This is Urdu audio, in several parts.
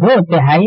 2/3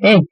1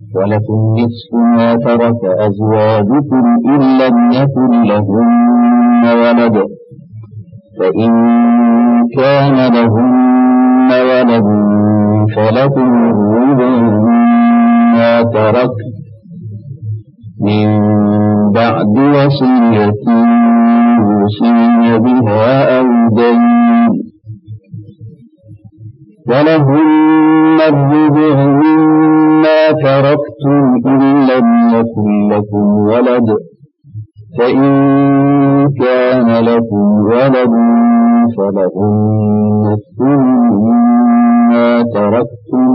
وَلَكُمْ نِصْفُ مَا تَرَكَ أَزْوَاجُكُمْ إِن لَّمْ يَكُن لَّهُنَّ وَلَدٌ فَإِن كَانَ لَهُنَّ وَلَدٌ فَلَكُمُ الرُّبُعُ مِمَّا تَرَكْنَ مِن بَعْدِ وَصِيَّةٍ يُوصِينَ بِهَا أَوْ دَيْنٍ وَلَهُنَّ الرُّبُعُ مِمَّا تَرَكْتُمْ إِن لَّمْ يَكُن لَّكُمْ وَلَدٌ فَإِن كَانَ لَكُمْ وَلَدٌ فَلَهُنَّ الثُّلُثُ مِمَّا تَرَكْتُمْ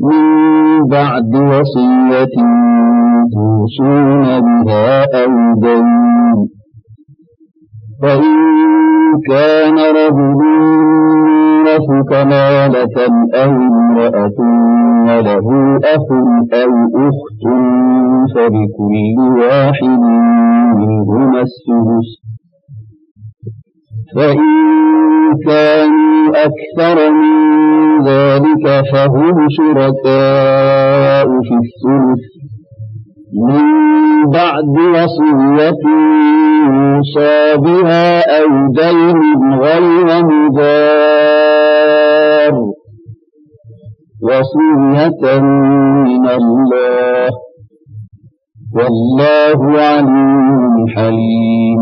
مِن بَعْدِ وَصِيَّةٍ تُوصُونَ بِهَا أَوْ دَيْنٍ فَإِن كَانَ رَجُلٌ يُورَثُ كَلَالَةً أَوْ امْرَأَةٌ وَلَهُ أَخٌ أَوْ أُخْتٌ فَلِكُلِّ وَاحِدٍ مِّنْهُمَا السُّدُسُ فَإِن كَانُوا أَكْثَرَ مِن ذَلِكَ فَهُمْ شُرَكَاءُ فِي الثُّلُثِ مِن بَعْدِ وَصِيَّةٍ يُوصَىٰ بِهَا أَوْ دَيْنٍ غَيْرَ مُضَارٍّ وَصِيَّةً مِّنَ اللَّهِ وَاللَّهُ عَلِيمٌ حَلِيمٌ۔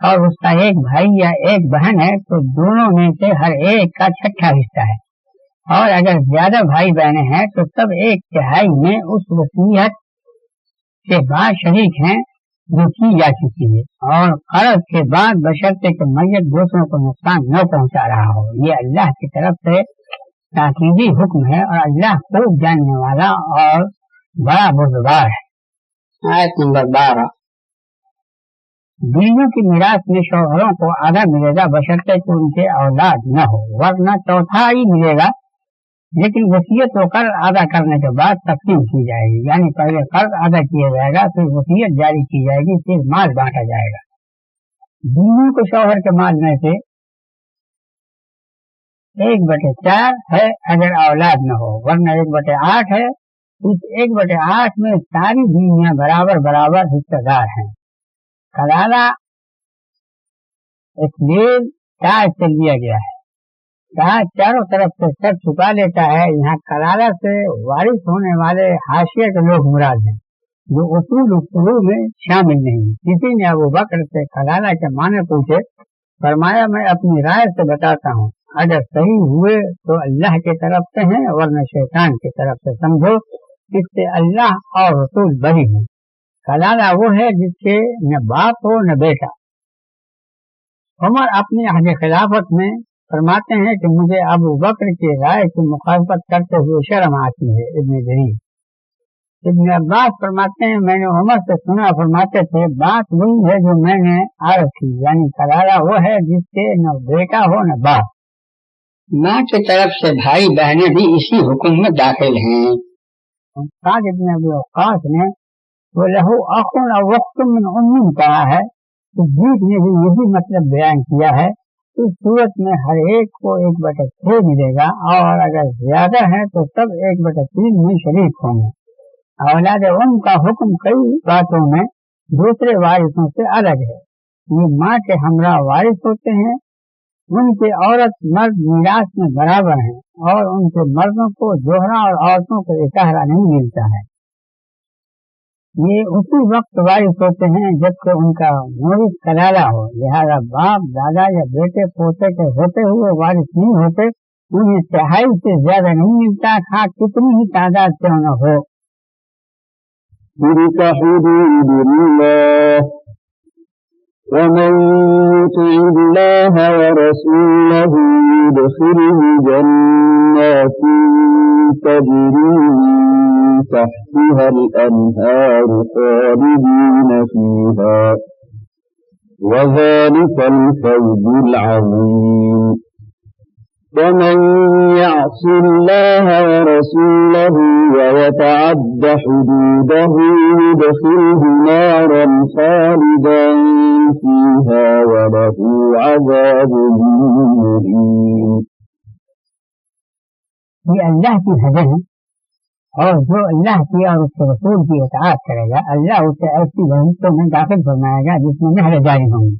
اور اس کا ایک بھائی یا ایک بہن ہے تو دونوں میں سے ہر ایک کا چھٹا حصہ ہے، اور اگر زیادہ بھائی بہنیں ہیں تو سب 1/3 میں اس وصیت کے بعد شریک ہیں جو کی جا چکی ہے، اور قرض کے بعد بشرطے کہ میت دوسروں کو نقصان نہ پہنچا رہا ہو۔ یہ اللہ کی طرف سے تاکیدی حکم ہے، اور اللہ خوب جاننے والا اور بڑا بردبار ہے۔ آیت نمبر 12، بیویوں کی میراث میں شوہروں کو آدھا ملے گا بشرطے کہ ان کے اولاد نہ ہو، ورنہ چوتھائی ملے گا، لیکن وصیت و قرض ادا کرنے کے بعد تقسیم کی جائے گی، یعنی پہلے قرض ادا کیا جائے گا، پھر وصیت جاری کی جائے گی، پھر مال بانٹا جائے گا۔ بیویوں کو شوہر کے مال میں سے 1/4 ہے اگر اولاد نہ ہو، ورنہ 1/8 ہے۔ اس 1/8 میں ساری بیویاں برابر برابر حصہ دار ہیں۔ کلالہ ایک لیل تاج سے لیا گیا ہے، تاج چاروں طرف سے سر چھپا لیتا ہے، یہاں کلالہ سے وارث ہونے والے حاشیے کے لوگ مراد ہیں جو اصول میں شامل نہیں۔ کسی نے ابو بکر سے کلالہ کے معنی پوچھے، فرمایا میں اپنی رائے سے بتاتا ہوں، اگر صحیح ہوئے تو اللہ کی طرف سے ہیں، ورنہ شیطان کی طرف سے، سمجھو اس سے اللہ اور رسول بری ہیں۔ کلالہ وہ ہے جس کے نہ باپ ہو نہ بیٹا۔ عمر اپنی عہد خلافت میں فرماتے ہیں کہ مجھے ابو بکر کی رائے کی مخالفت کرتے ہوئے شرم آتی ہے۔ ابن جریر۔ ابن عباس فرماتے ہیں میں نے عمر سے سنا، فرماتے تھے بات وہی ہے جو میں نے عرض کی، یعنی کلالہ وہ ہے جس کے نہ بیٹا ہو نہ باپ۔ ماں کی طرف سے بھائی بہنیں بھی اسی حکم میں داخل ہیں۔ سعد ابن ابی وقاص نے وہ لہو اخن او اخت من ام کہا ہے، اس جیت نے بھی یہی مطلب بیان کیا ہے۔ اس صورت میں ہر ایک کو 1/6 ملے گا، اور اگر زیادہ ہے تو سب 1/3 میں شریک ہوں گے۔ اولاد ام کا حکم کئی باتوں میں دوسرے وارثوں سے الگ ہے۔ یہ ماں کے ہمراہ وارث ہوتے ہیں، ان کے عورت مرد میراث میں برابر ہیں، اور ان کے مردوں کو زہرہ اور عورتوں کو اکہرا نہیں ملتا ہے۔ یہ اسی وقت وارث ہوتے ہیں جبکہ ان کا مورث کلالہ ہو، لہذا باپ دادا یا بیٹے پوتے کے ہوتے ہوئے وارث نہیں ہوتے، انہیں 1/3 سے زیادہ نہیں ملتا، خواہ کتنی ہی تعداد کیوں نہ ہو۔ تلك حدود الله ومن يطع الله ورسوله يدخله جنات تجري من تحتها الأنهار خالدين فيها وذلك الفوز العظيم ومن يعص الله ورسوله ويتعد حدوده يدخله نارا خالدا فيها وله عذاب مهين۔ یہ اللہ کی حدیں ہیں، اور جو اللہ کی اور اس کے رسول کی اطاعت کرے گا اللہ اسے ایسی بہشتوں میں داخل فرمائے گا جس میں نہریں جاری ہوں گی،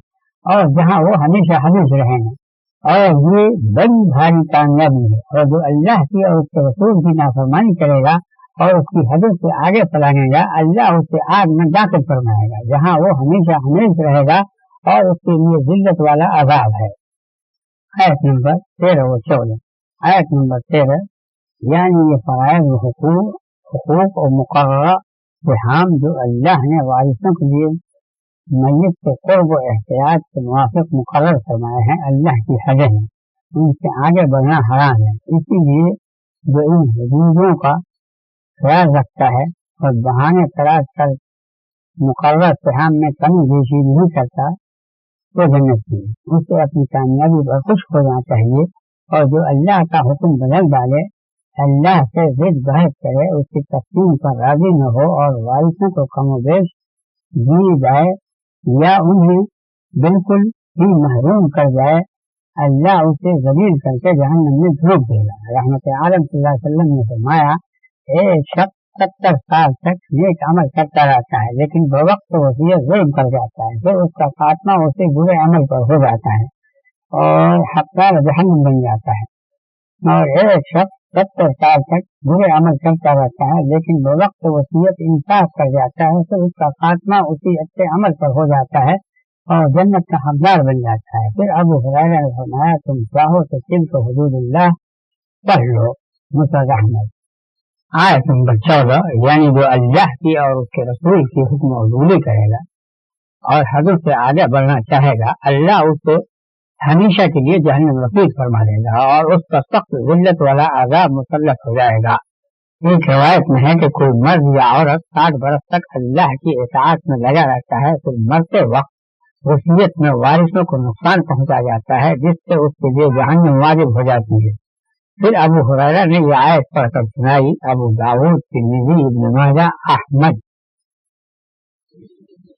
اور جہاں وہ ہمیشہ ہمیشہ رہیں گے، اور یہ بڑی بھاری کامیابی ہے۔ اور جو اللہ کی اور اس کے رسول کی نافرمانی کرے گا اور اس کی حدوں سے آگے پلانے گا اللہ اسے آگ میں داخل فرمائے گا جہاں وہ ہمیشہ ہمیشہ رہے گا، اور اس کے لیے ذلت والا عذاب ہے۔ آیت نمبر 13 و 14۔ آیت نمبر 13 یعنی یہ فرائض و حقوق اور مقررہ سہام جو اللہ نے وارثوں کے لیے میت کے قرب و احتیاط کے موافق مقرر فرمائے ہیں، اللہ کی حدیں ہیں، ان سے آگے بڑھنا حرام ہے۔ اسی لیے جو ان حدودوں کا خیال رکھتا ہے اور بہانے تلاش کر مقرر سہام میں کمی بیشی نہیں کرتا وہ جنت کی ہے۔ اسے اپنی کامیابی پر خوش ہونا چاہیے، اور جو اللہ کا حکم بدل ڈالے، اللہ سے ضد بحث کرے، اس کی تقسیم پر راضی نہ ہو اور وارثوں کو کم و بیش دی جائے یا انہیں بالکل ہی محروم کر جائے، اللہ اسے ذلیل کر کے جہنم میں جھونک دے گا۔ رحمت عالم صلی اللہ علیہ وسلم نے فرمایا ایک شخص 70 سال تک نیک عمل کرتا رہتا ہے لیکن بوقت وصیت ظلم کر جاتا ہے، پھر اس کا خاتمہ اسے برے عمل پر ہو جاتا ہے اور حقدار جہنم بن جاتا ہے۔ اور ایک شخص 70 سال تک برے عمل کرتا رہتا ہے لیکن بوقت وصیت انصاف کر جاتا ہے، پھر اس کا خاتمہ اسی اچھے عمل پر ہو جاتا ہے اور جنت کا حقدار بن جاتا ہے. پھر ابو ہریرہ نے فرمایا تم چاہو تو تلک حدود اللہ پڑھ لو. مسند احمد. آیت نمبر 14 یعنی جو اللہ کی اور اس کے رسول کی حکم عبودی کرے گا اور حضرت سے آگے بڑھنا چاہے گا اللہ اس کو ہمیشہ کے لیے جہنم رسید فرما دے گا اور اس پر سخت ذلت والا عذاب مسلط ہو جائے گا. ایک روایت میں ہے کہ کوئی مرد یا عورت 60 برس تک اللہ کی اطاعت میں لگا رہتا ہے پھر مرتے وقت وصیت میں وارثوں کو نقصان پہنچا جاتا ہے جس سے اس کے لیے جہنم واجب ہو جاتی ہے. پھر ابو ہریرہ نے یہ آیت پڑھ کر سنائی. ابو داؤد ترمذی ابن ماجہ احمد.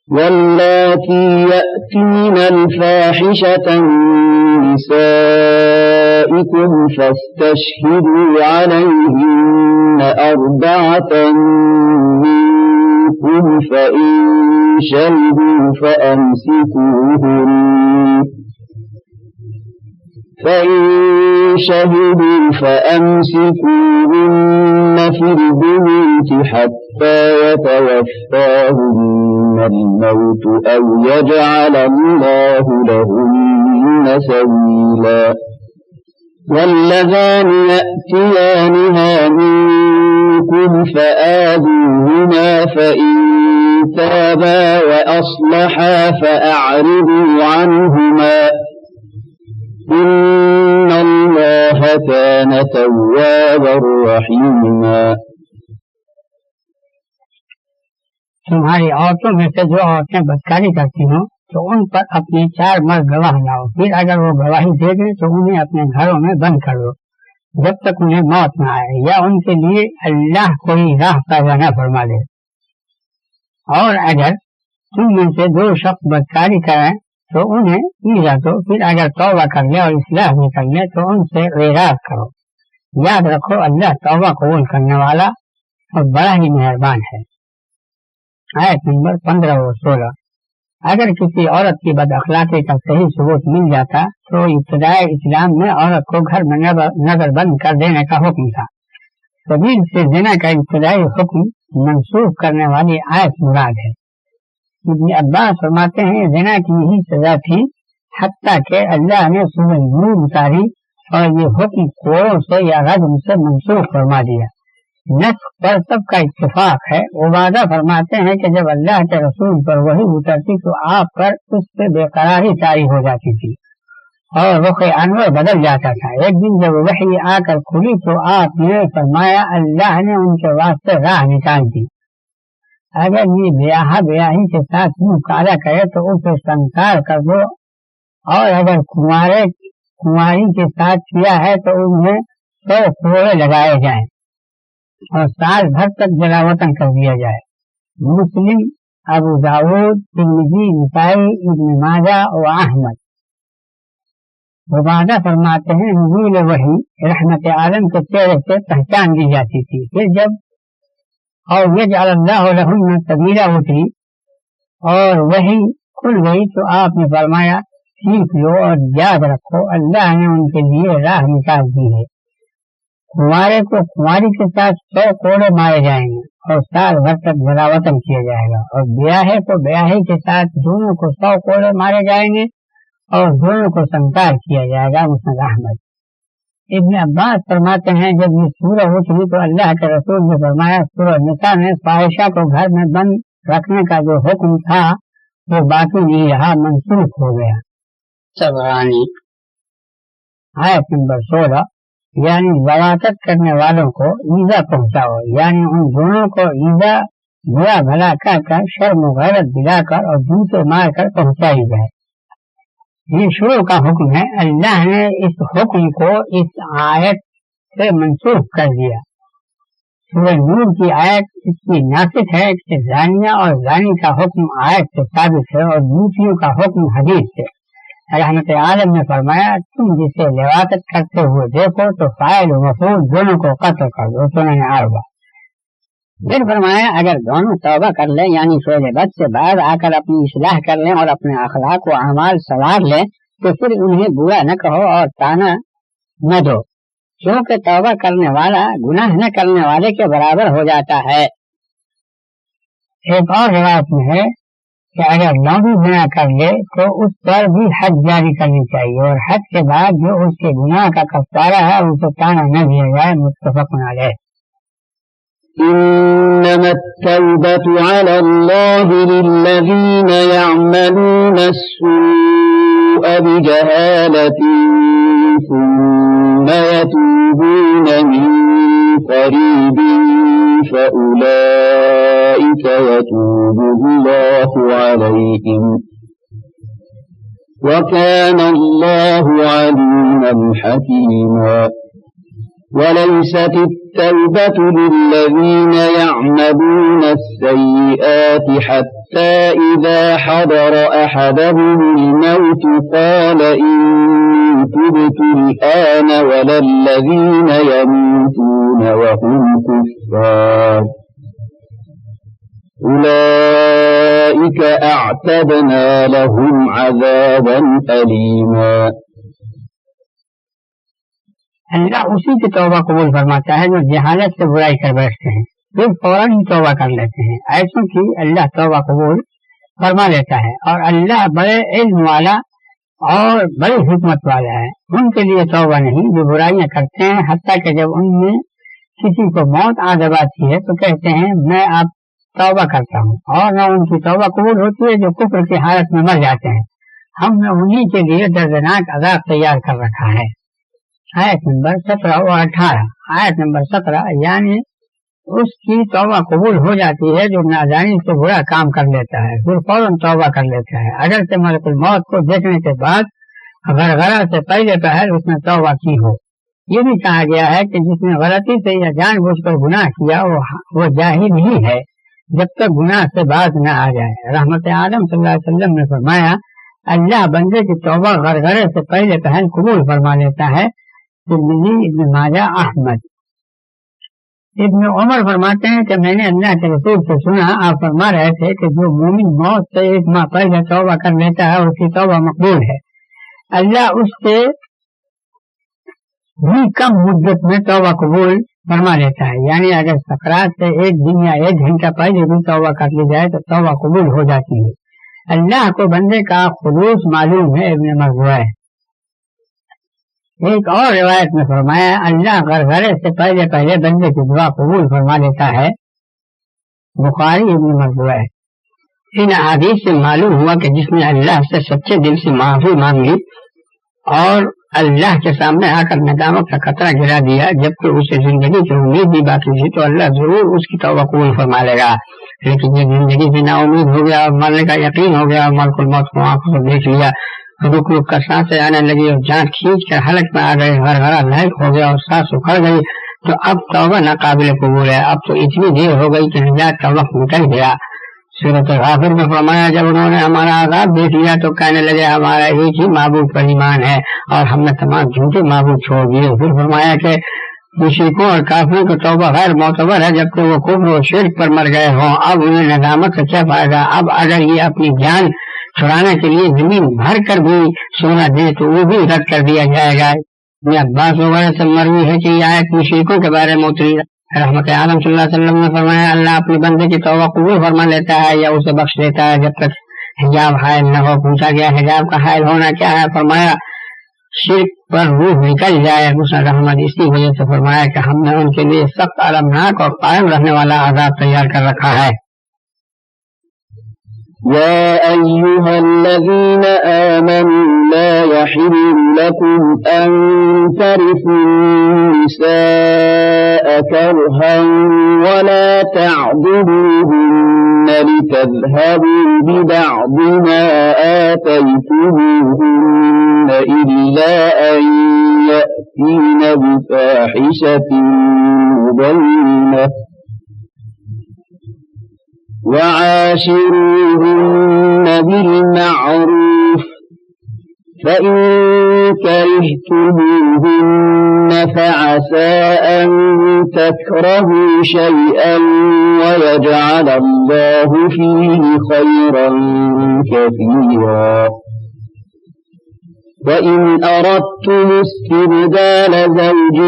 واللاتي يأتين الفاحشة من نسائكم فاستشهدوا عليهن 4 منكم فإن شهدوا فأمسكوهن في البيوت حتى يتوفاهن الموت أو يجعل الله لهن سبيلا. واللذان يأتيانها منكم فآذوهما فإن تابا وأصلحا فأعرضوا عنهما إن الله كان توابا رحيما. تمہاری عورتوں میں سے جو عورتیں بدکاری کرتی ہوں تو ان پر اپنے 4 مرد گواہ لاؤ. پھر اگر وہ گواہی دے دیں تو انہیں اپنے گھروں میں بند کر دو جب تک انہیں موت نہ آئے یا ان کے لیے اللہ کوئی راہ پیدا نہ فرما دے. اور اگر تم میں سے 2 شخص بدکاری کریں تو انہیں ایزا دو. پھر اگر توبہ کر لے اور اصلاح بھی کر لے تو ان سے اعراض کرو. یاد رکھو اللہ توبہ قبول کرنے والا اور بڑا ہی مہربان ہے. آیت نمبر 15 و 16. اگر کسی عورت کی بد اخلاقی کا صحیح ثبوت مل جاتا تو ابتدائی اسلام میں عورت کو گھر میں نظر بند کر دینے کا حکم تھا. سبیل سے زنا کا ابتدائی حکم منسوخ کرنے والی آیت مراد ہے. ابن عباس فرماتے ہیں زنا کی یہی سزا تھی حتیٰ کہ اللہ نے سورہ نور اتاری اور یہ حکم کوڑوں سے یا رجم سے منسوخ فرما دیا. نسخ پر سب کا اتفاق ہے. عبادہ فرماتے ہیں کہ جب اللہ کے رسول پر وحی اترتی تو آپ پر اس سے بے قراری طاری ہو جاتی تھی اور رخ انور بدل جاتا تھا. ایک دن جب وحی آ کر کھلی تو آپ نے فرمایا اللہ نے ان کے واسطے راہ نکال دی. اگر یہ بیاہی کے ساتھ منہ کالا کرے تو اسے سنسار کر دو اور اگر کنواری کے ساتھ کیا ہے تو انہیں 100 کوڑے لگائے جائیں اور سال بھر تک جلاوطن کر دیا جائے. مسلم، ابو داؤد، ترمذی، نسائی، ابن ماجہ و احمد. عبادہ فرماتے ہیں نزول وحی رحمت عالم کے چہرے سے پہچان دی جاتی تھی. پھر جب اور یجعل اللہ لہن سبیلا اتری اور وحی کھل گئی تو آپ نے فرمایا سیکھ لو اور یاد رکھو اللہ نے ان کے لیے راہ نکال دی ہے. کنوارے کو کنواری کے ساتھ 100 کوڑے مارے جائیں گے اور سال بھر تک جلاوطن کیا جائے گا اور بیاہے کو بیاہی کے ساتھ دونوں کو 100 کوڑے مارے جائیں گے اور دونوں کو سنسار کیا جائے گا. مسند احمد. ابن عباس فرماتے ہیں جب یہ سورہ اتری تو اللہ کے رسول نے فرمایا سورہ نساء میں فاحشہ کو گھر میں بند رکھنے کا جو حکم تھا وہ باقی نہیں رہا، منسوخ ہو گیا. سبرانی. آیت نمبر 16 یعنی زواطت کرنے والوں کو ایزا پہنچاؤ، یعنی ان دونوں کو ایزا برا بھلا کہہ کر شرم و غیرت دلا کر اور جوتے مار کر پہنچائی جائے. یہ شروع کا حکم ہے. اللہ نے اس حکم کو اس آیت سے منسوخ کر دیا. سورہ نور کی آیت اس کی ناسخ ہے کہ زانیہ اور زانی کا حکم آیت سے ثابت ہے اور دوسریوں کا حکم حدیث سے. رحمت عالم نے فرمایا تم جسے لواطت کرتے ہوئے دیکھو تو فاعل و مفعول دونوں کو قتل کر دو. سنن 4. پھر فرمایا اگر دونوں توبہ کر لیں یعنی فعل بد سے بعد آ کر اپنی اصلاح کر لیں اور اپنے اخلاق و اعمال سنوار لیں تو پھر انہیں برا نہ کہو اور تانا نہ دو کیونکہ توبہ کرنے والا گناہ نہ کرنے والے کے برابر ہو جاتا ہے. ایک اور روایت میں ہے کہ اگر نو بھی گناہ کر لے تو اس پر بھی حد جاری کرنی چاہیے اور حد کے بعد جو اس کے گناہ کا کفارہ ہے اسے تانا نہ دیا جائے. متفق علیہ. إنما التوبة على الله للذين يعملون السوء بجهالة ثم يتوبون من قريب فأولئك يتوب الله عليهم وكان الله عليما حكيما. وليست التوبة للذين يعملون السيئات حتى إذا حضر أحدهم الموت قال إني تبت الآن ولا الذين يموتون وهم كفار أولئك أعتدنا لهم عذابا أليما. اللہ اسی کی توبہ قبول فرماتا ہے جو جہالت سے برائی کر بیٹھتے ہیں پھر فوراً ہی توبہ کر لیتے ہیں. ایسوں کی اللہ توبہ قبول فرما لیتا ہے اور اللہ بڑے علم والا اور بڑی حکمت والا ہے. ان کے لیے توبہ نہیں جو برائیاں کرتے ہیں حتیٰ کہ جب ان میں کسی کو موت آ دباتی ہے تو کہتے ہیں میں اب توبہ کرتا ہوں اور نہ ان کی توبہ قبول ہوتی ہے جو کفر کی حالت میں مر جاتے ہیں. ہم نے انہی کے لیے دردناک عذاب تیار کر رکھا ہے. آیت نمبر 17 اور 18. آیت نمبر 17 یعنی اس کی توبہ قبول ہو جاتی ہے جو نادانی سے برا کام کر لیتا ہے پھر فوراً توبہ کر لیتا ہے اگرچہ ملک الموت کو دیکھنے کے بعد غرغرہ سے پہلے پہل اس نے توبہ کی ہو. یہ بھی کہا گیا ہے کہ جس نے غلطی سے یا جان بوجھ کر گناہ کیا وہ جاہل ہی ہے جب تک گناہ سے باز نہ آ جائے. رحمت عالم صلی اللہ علیہ وسلم نے فرمایا اللہ بندے کی توبہ غرغرے سے پہلے پہل قبول فرما لیتا ہے. ابن ماجہ احمد. ابن عمر فرماتے ہیں کہ میں نے اللہ کے رسول سے سنا آپ فرما رہے تھے کہ جو مومن موت سے 1 ماہ پہلے توبہ کر لیتا ہے اس کی توبہ مقبول ہے. اللہ اس سے بھی کم مدت میں توبہ قبول فرما لیتا ہے. یعنی اگر سکرات سے 1 دن یا 1 گھنٹہ پہلے بھی توبہ کر لی جائے تو توبہ قبول ہو جاتی ہے. اللہ کو بندے کا خلوص معلوم ہے. ابن مرضوہ. ایک اور روایت میں فرمایا اللہ غرغرے سے پہلے پہلے بندے کی دعا قبول فرما لیتا ہے. بخاری ابن مرضوہ. ان احادیث سے معلوم ہوا کہ جس نے اللہ سے سچے دل سے معافی مانگی اور اللہ کے سامنے آ کر ندامت کا خطرہ گرا دیا جبکہ اسے زندگی کی امید بھی باقی تھی تو اللہ ضرور اس کی توبہ قبول فرما لے گا. لیکن یہ زندگی سے نا امید ہو گیا اور مرنے کا یقین ہو گیا اور ملک الموت کو آنکھوں سے دیکھ لیا رک رک کر سانسیں آنے لگی اور جان کھینچ کر حلق میں آ گئے غرغرہ لائق ہو گیا اور سانس اکھڑ گئی تو اب توبہ ناقابل قبول ہے. اب تو اتنی دیر ہو گئی کہ نجات کا وقت نکل گیا. سورۃ غافر میں فرمایا جب انہوں نے ہمارا عذاب دیکھ لیا تو کہنے لگے ہمارا ایک ہی معبود پر ایمان ہے اور ہم نے تمام جھوٹے معبود چھوڑ دیے. پھر فرمایا کہ مشرکوں اور کافروں کی توبہ غیر معتبر ہے جبکہ وہ کفر و شرک پر مر گئے ہوں. اب انہیں ندامت کا کیا فائدہ. اب اگر یہ اپنی جان چھڑانے کے لیے زمین بھر کر بھی سونا دے تو وہ بھی رد کر دیا جائے گا. یہ عباس وغیرہ سے مروی ہے کہ یہ آیت مشرکوں کے بارے میں اتری. رحمت عالم صلی اللہ علیہ وسلم نے فرمایا اللہ اپنے بندے کی توبہ قبول فرما لیتا ہے یا اسے بخش دیتا ہے جب تک حجاب حائل نہ ہو. پوچھا گیا حجاب کا حائل ہونا کیا ہے. فرمایا شرک پر روح نکل جائے. دوسرا رحمت اسی وجہ سے فرمایا کہ ہم نے ان کے لیے سخت المناک اور قائم رہنے والا عذاب تیار کر رکھا ہے. يا أيها الذين آمنوا لا يحل لكم أن ترثوا النساء كرها ولا تعضلوهن لتذهبوا ببعض ما آتيتموهن إلا أن يأتين بفاحشة مبينة وعاشروهن بالمعروف فإن كرهتموهن فعسى أن تكرهوا شيئا ويجعل الله فيه خيرا كثيرا وإن أردتم استبدال زوج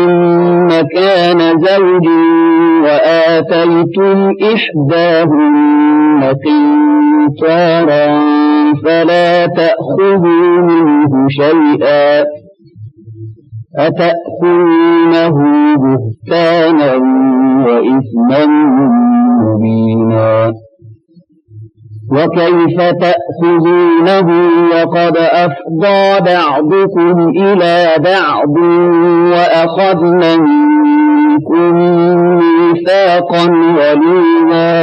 مكان زوج وآتيتم إحداهن قنطارا قنطارا فلا تأخذوا منه شيئا أتأخذونه بهتانا وإثما مبينا وكيف تأخذونه وقد أفضى بعضكم إلى بعض وأخذن منكم ميثاقا غليظا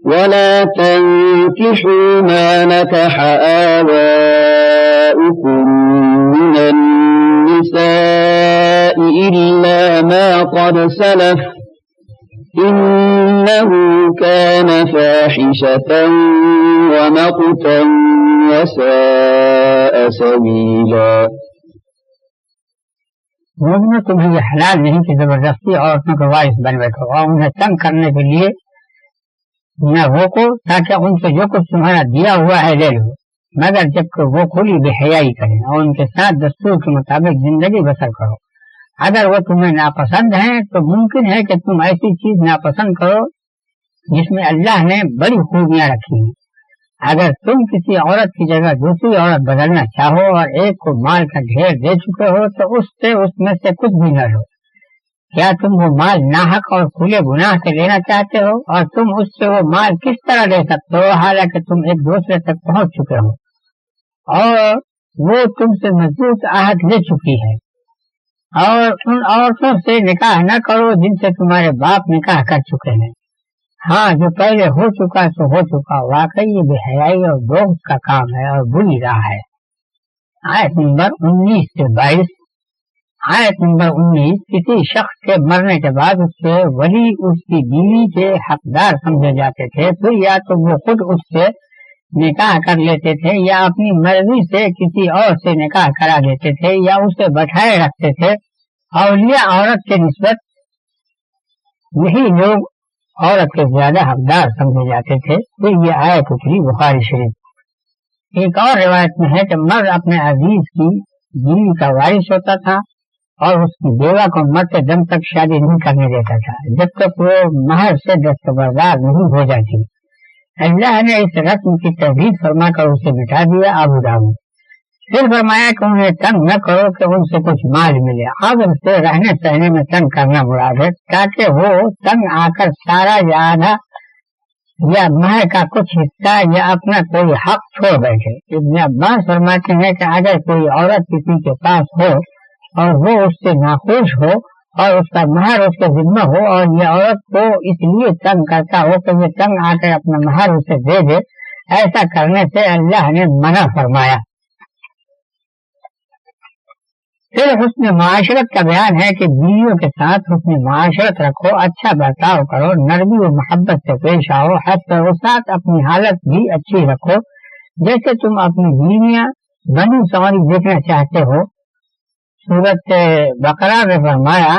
ولا تنكحوا ما نكح آباؤكم من النساء إلا ما قد سلف إنه كان فاحشة ومقتا وساء سبيلا. مومنوں تمہیں یہ حلال نہیں کہ زبردستی عورتوں کو وارث بن بیٹھو اور انہیں تنگ کرنے کے لیے نہ روکو تاکہ ان سے جو کچھ تمہارا دیا ہوا ہے لے لو، مگر جب کہ وہ کھلی بے حیائی کریں اور ان کے ساتھ دستور کے مطابق زندگی بسر کرو. اگر وہ تمہیں ناپسند ہیں تو ممکن ہے کہ تم ایسی چیز ناپسند کرو جس میں اللہ نے بڑی خوبیاں رکھی ہیں. اگر تم کسی عورت کی جگہ دوسری عورت بدلنا چاہو اور ایک کو مال کا ڈھیر دے چکے ہو تو اس میں سے کچھ بھی نہ لو. کیا تم وہ مال ناحق اور کھلے گناہ سے لینا چاہتے ہو؟ اور تم اس سے وہ مال کس طرح لے سکتے ہو حالانکہ تم ایک دوسرے تک پہنچ چکے ہو اور وہ تم سے مضبوط عہد لے چکی ہے؟ اور ان عورتوں سے نکاح نہ کرو جن سے تمہارے باپ نکاح کر چکے ہیں. ہاں جو پہلے ہو چکا سو ہو چکا. واقعی یہ بے حیائی اور بغض کا کام ہے اور بری راہ ہے. آیت نمبر 19 سے 22. آیت نمبر 19. کسی شخص کے مرنے کے بعد اس سے ولی اس کی بیوی کے حقدار سمجھے جاتے تھے، پھر یا تو وہ خود اس سے نکاح کر لیتے تھے یا اپنی مرضی سے کسی اور سے نکاح کرا دیتے تھے یا اسے بٹھائے رکھتے تھے. اولیاء عورت کے نسبت یہی لوگ عورت کے زیادہ حقدار سمجھے جاتے تھے. پھر یہ آیت اتری بخاری شریف. ایک اور روایت میں ہے کہ مرد اپنے عزیز کی بیوی کا وارث ہوتا تھا اور اس کی بیوہ کو مرتے دم تک شادی نہیں کرنے دیتا تھا جب تک وہ مہر سے دستبردار نہیں ہو جاتی. اللہ نے اس رسم کی تردید فرما کر اسے بٹھا دیا. ابو داؤد. پھر فرمایا کہ انہیں تنگ نہ کرو کہ ان سے کچھ مال ملے. اب ان سے رہنے سہنے میں تنگ کرنا مراد ہے تاکہ وہ تنگ آ کر سارا یا آدھا یا مہر کا کچھ حصہ یا اپنا کوئی حق چھوڑ بیٹھے. ابن عباس فرماتے ہیں کہ اگر کوئی عورت کسی کے پاس ہو اور وہ اس سے ناخوش ہو اور اس کا مہر اس کے ذمہ ہو اور یہ عورت کو اس لیے تنگ کرتا ہو کہ یہ تنگ آ کر اپنا مہر اسے دے دے، ایسا کرنے سے اللہ نے منع فرمایا. پھر حسن معاشرت کا بیان ہے کہ بیویوں کے ساتھ حسن معاشرت رکھو، اچھا برتاؤ کرو، نرمی و محبت سے پیش آؤ، حد و ساتھ اپنی حالت بھی اچھی رکھو جیسے تم اپنی بیویاں بنی سواری دیکھنا چاہتے ہو. سورت بقرہ میں فرمایا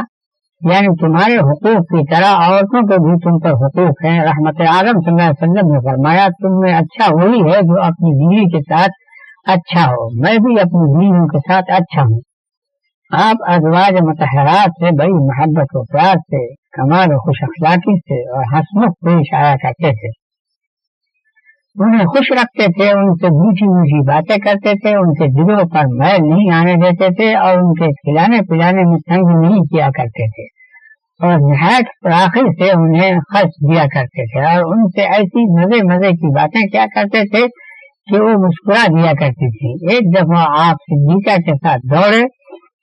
یعنی تمہارے حقوق کی طرح عورتوں کے بھی تم پر حقوق ہیں. رحمت عالم صلی اللہ علیہ وسلم نے فرمایا تم میں اچھا وہی ہے جو اپنی بیوی کے ساتھ اچھا ہو، میں بھی اپنی بیویوں کے ساتھ اچھا ہوں. آپ ازواج مطہرات سے بڑی محبت و پیار سے، کمال و خوش اخلاقی سے اور ہنسمکھ پیش آیا کرتے تھے. انہیں خوش رکھتے تھے، ان سے میٹھی میٹھی باتیں کرتے تھے، ان کے دلوں پر میل نہیں آنے دیتے تھے اور ان کے کھلانے پلانے میں تنگ نہیں کیا کرتے تھے اور نہایت فراخی سے انہیں خرچ دیا کرتے تھے اور ان سے ایسی مزے مزے کی باتیں کیا کرتے تھے کہ وہ مسکرا دیا کرتی تھی. ایک دفعہ آپ صدیقہ کے ساتھ دوڑے،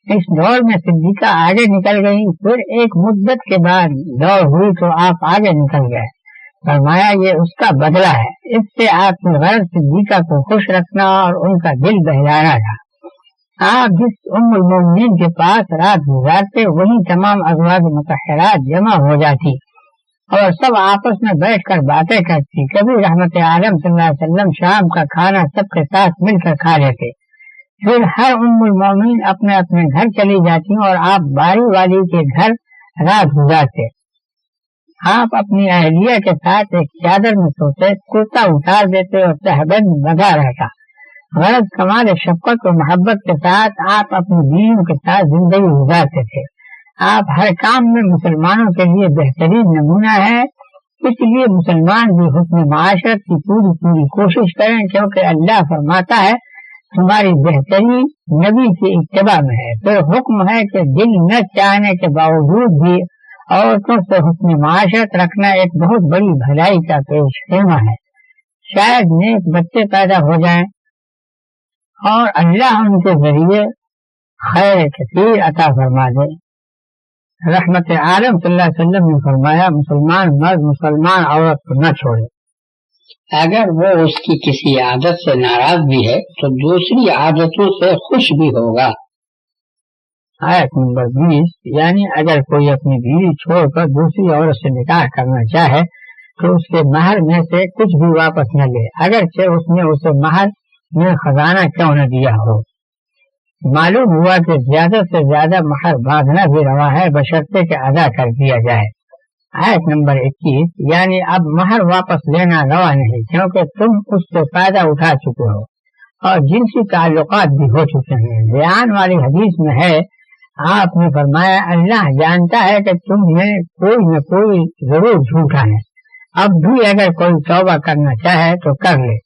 اس دوڑ میں صدیقہ آگے نکل گئی، پھر ایک مدت کے بعد دوڑ ہوئی تو آپ آگے نکل گئے. فرمایا یہ اس کا بدلہ ہے. اس سے آپ نے غرض صدیقہ کو خوش رکھنا اور ان کا دل بہلانا تھا. آپ جس ام المومنین کے پاس رات گزارتے وہیں تمام ازواج مطہرات جمع ہو جاتی اور سب آپس میں بیٹھ کر باتیں کرتی. کبھی رحمت عالم صلی اللہ علیہ وسلم شام کا کھانا سب کے ساتھ مل کر کھا لیتے. پھر ہر ام المومنین اپنے اپنے گھر چلی جاتی اور آپ باری والی کے گھر رات گزارتے. آپ اپنی اہلیہ کے ساتھ ایک چادر میں سوتے، کرتا اتار دیتے اور تہبند بندھا رہتا. غرض کمال شفقت و محبت کے ساتھ آپ اپنی بیویوں کے ساتھ زندگی گزارتے تھے. آپ ہر کام میں مسلمانوں کے لیے بہترین نمونہ ہے اس لیے مسلمان بھی حسن معاشرت کی پوری کوشش کریں، کیونکہ اللہ فرماتا ہے تمہاری بہترین نبی کی اتباع میں ہے۔ پھر حکم ہے کہ دل نہ چاہنے کے باوجود بھی عورتوں سے حسن معاشرت رکھنا ایک بہت بڑی بھلائی کا پیش خیمہ ہے۔ شاید نیک بچے پیدا ہو جائیں اور اللہ ان کے ذریعے خیر کثیر عطا فرما دے۔ رحمت عالم صلی اللہ علیہ وسلم نے فرمایا مسلمان مرد مسلمان عورت کو نہ چھوڑے، اگر وہ اس کی کسی عادت سے ناراض بھی ہے تو دوسری عادتوں سے خوش بھی ہوگا۔ آیت نمبر 20، یعنی اگر کوئی اپنی بیوی چھوڑ کر دوسری عورت سے نکاح کرنا چاہے تو اس کے مہر میں سے کچھ بھی واپس نہ لے، اگرچہ اس نے اسے مہر میں خزانہ کیوں نہ دیا ہو۔ معلوم ہوا کہ زیادہ سے زیادہ مہر باندھنا بھی روا ہے بشرطے کہ ادا کر دیا جائے۔ آیت نمبر 21، یعنی اب مہر واپس لینا روا نہیں، کیونکہ تم اس سے فائدہ اٹھا چکے ہو اور جنسی تعلقات بھی ہو چکے ہیں۔ بیان والی حدیث میں ہے، آپ نے فرمایا اللہ جانتا ہے کہ تم میں کوئی نہ کوئی ضرور جھوٹا ہے، اب بھی اگر کوئی توبہ کرنا چاہے تو کر لے۔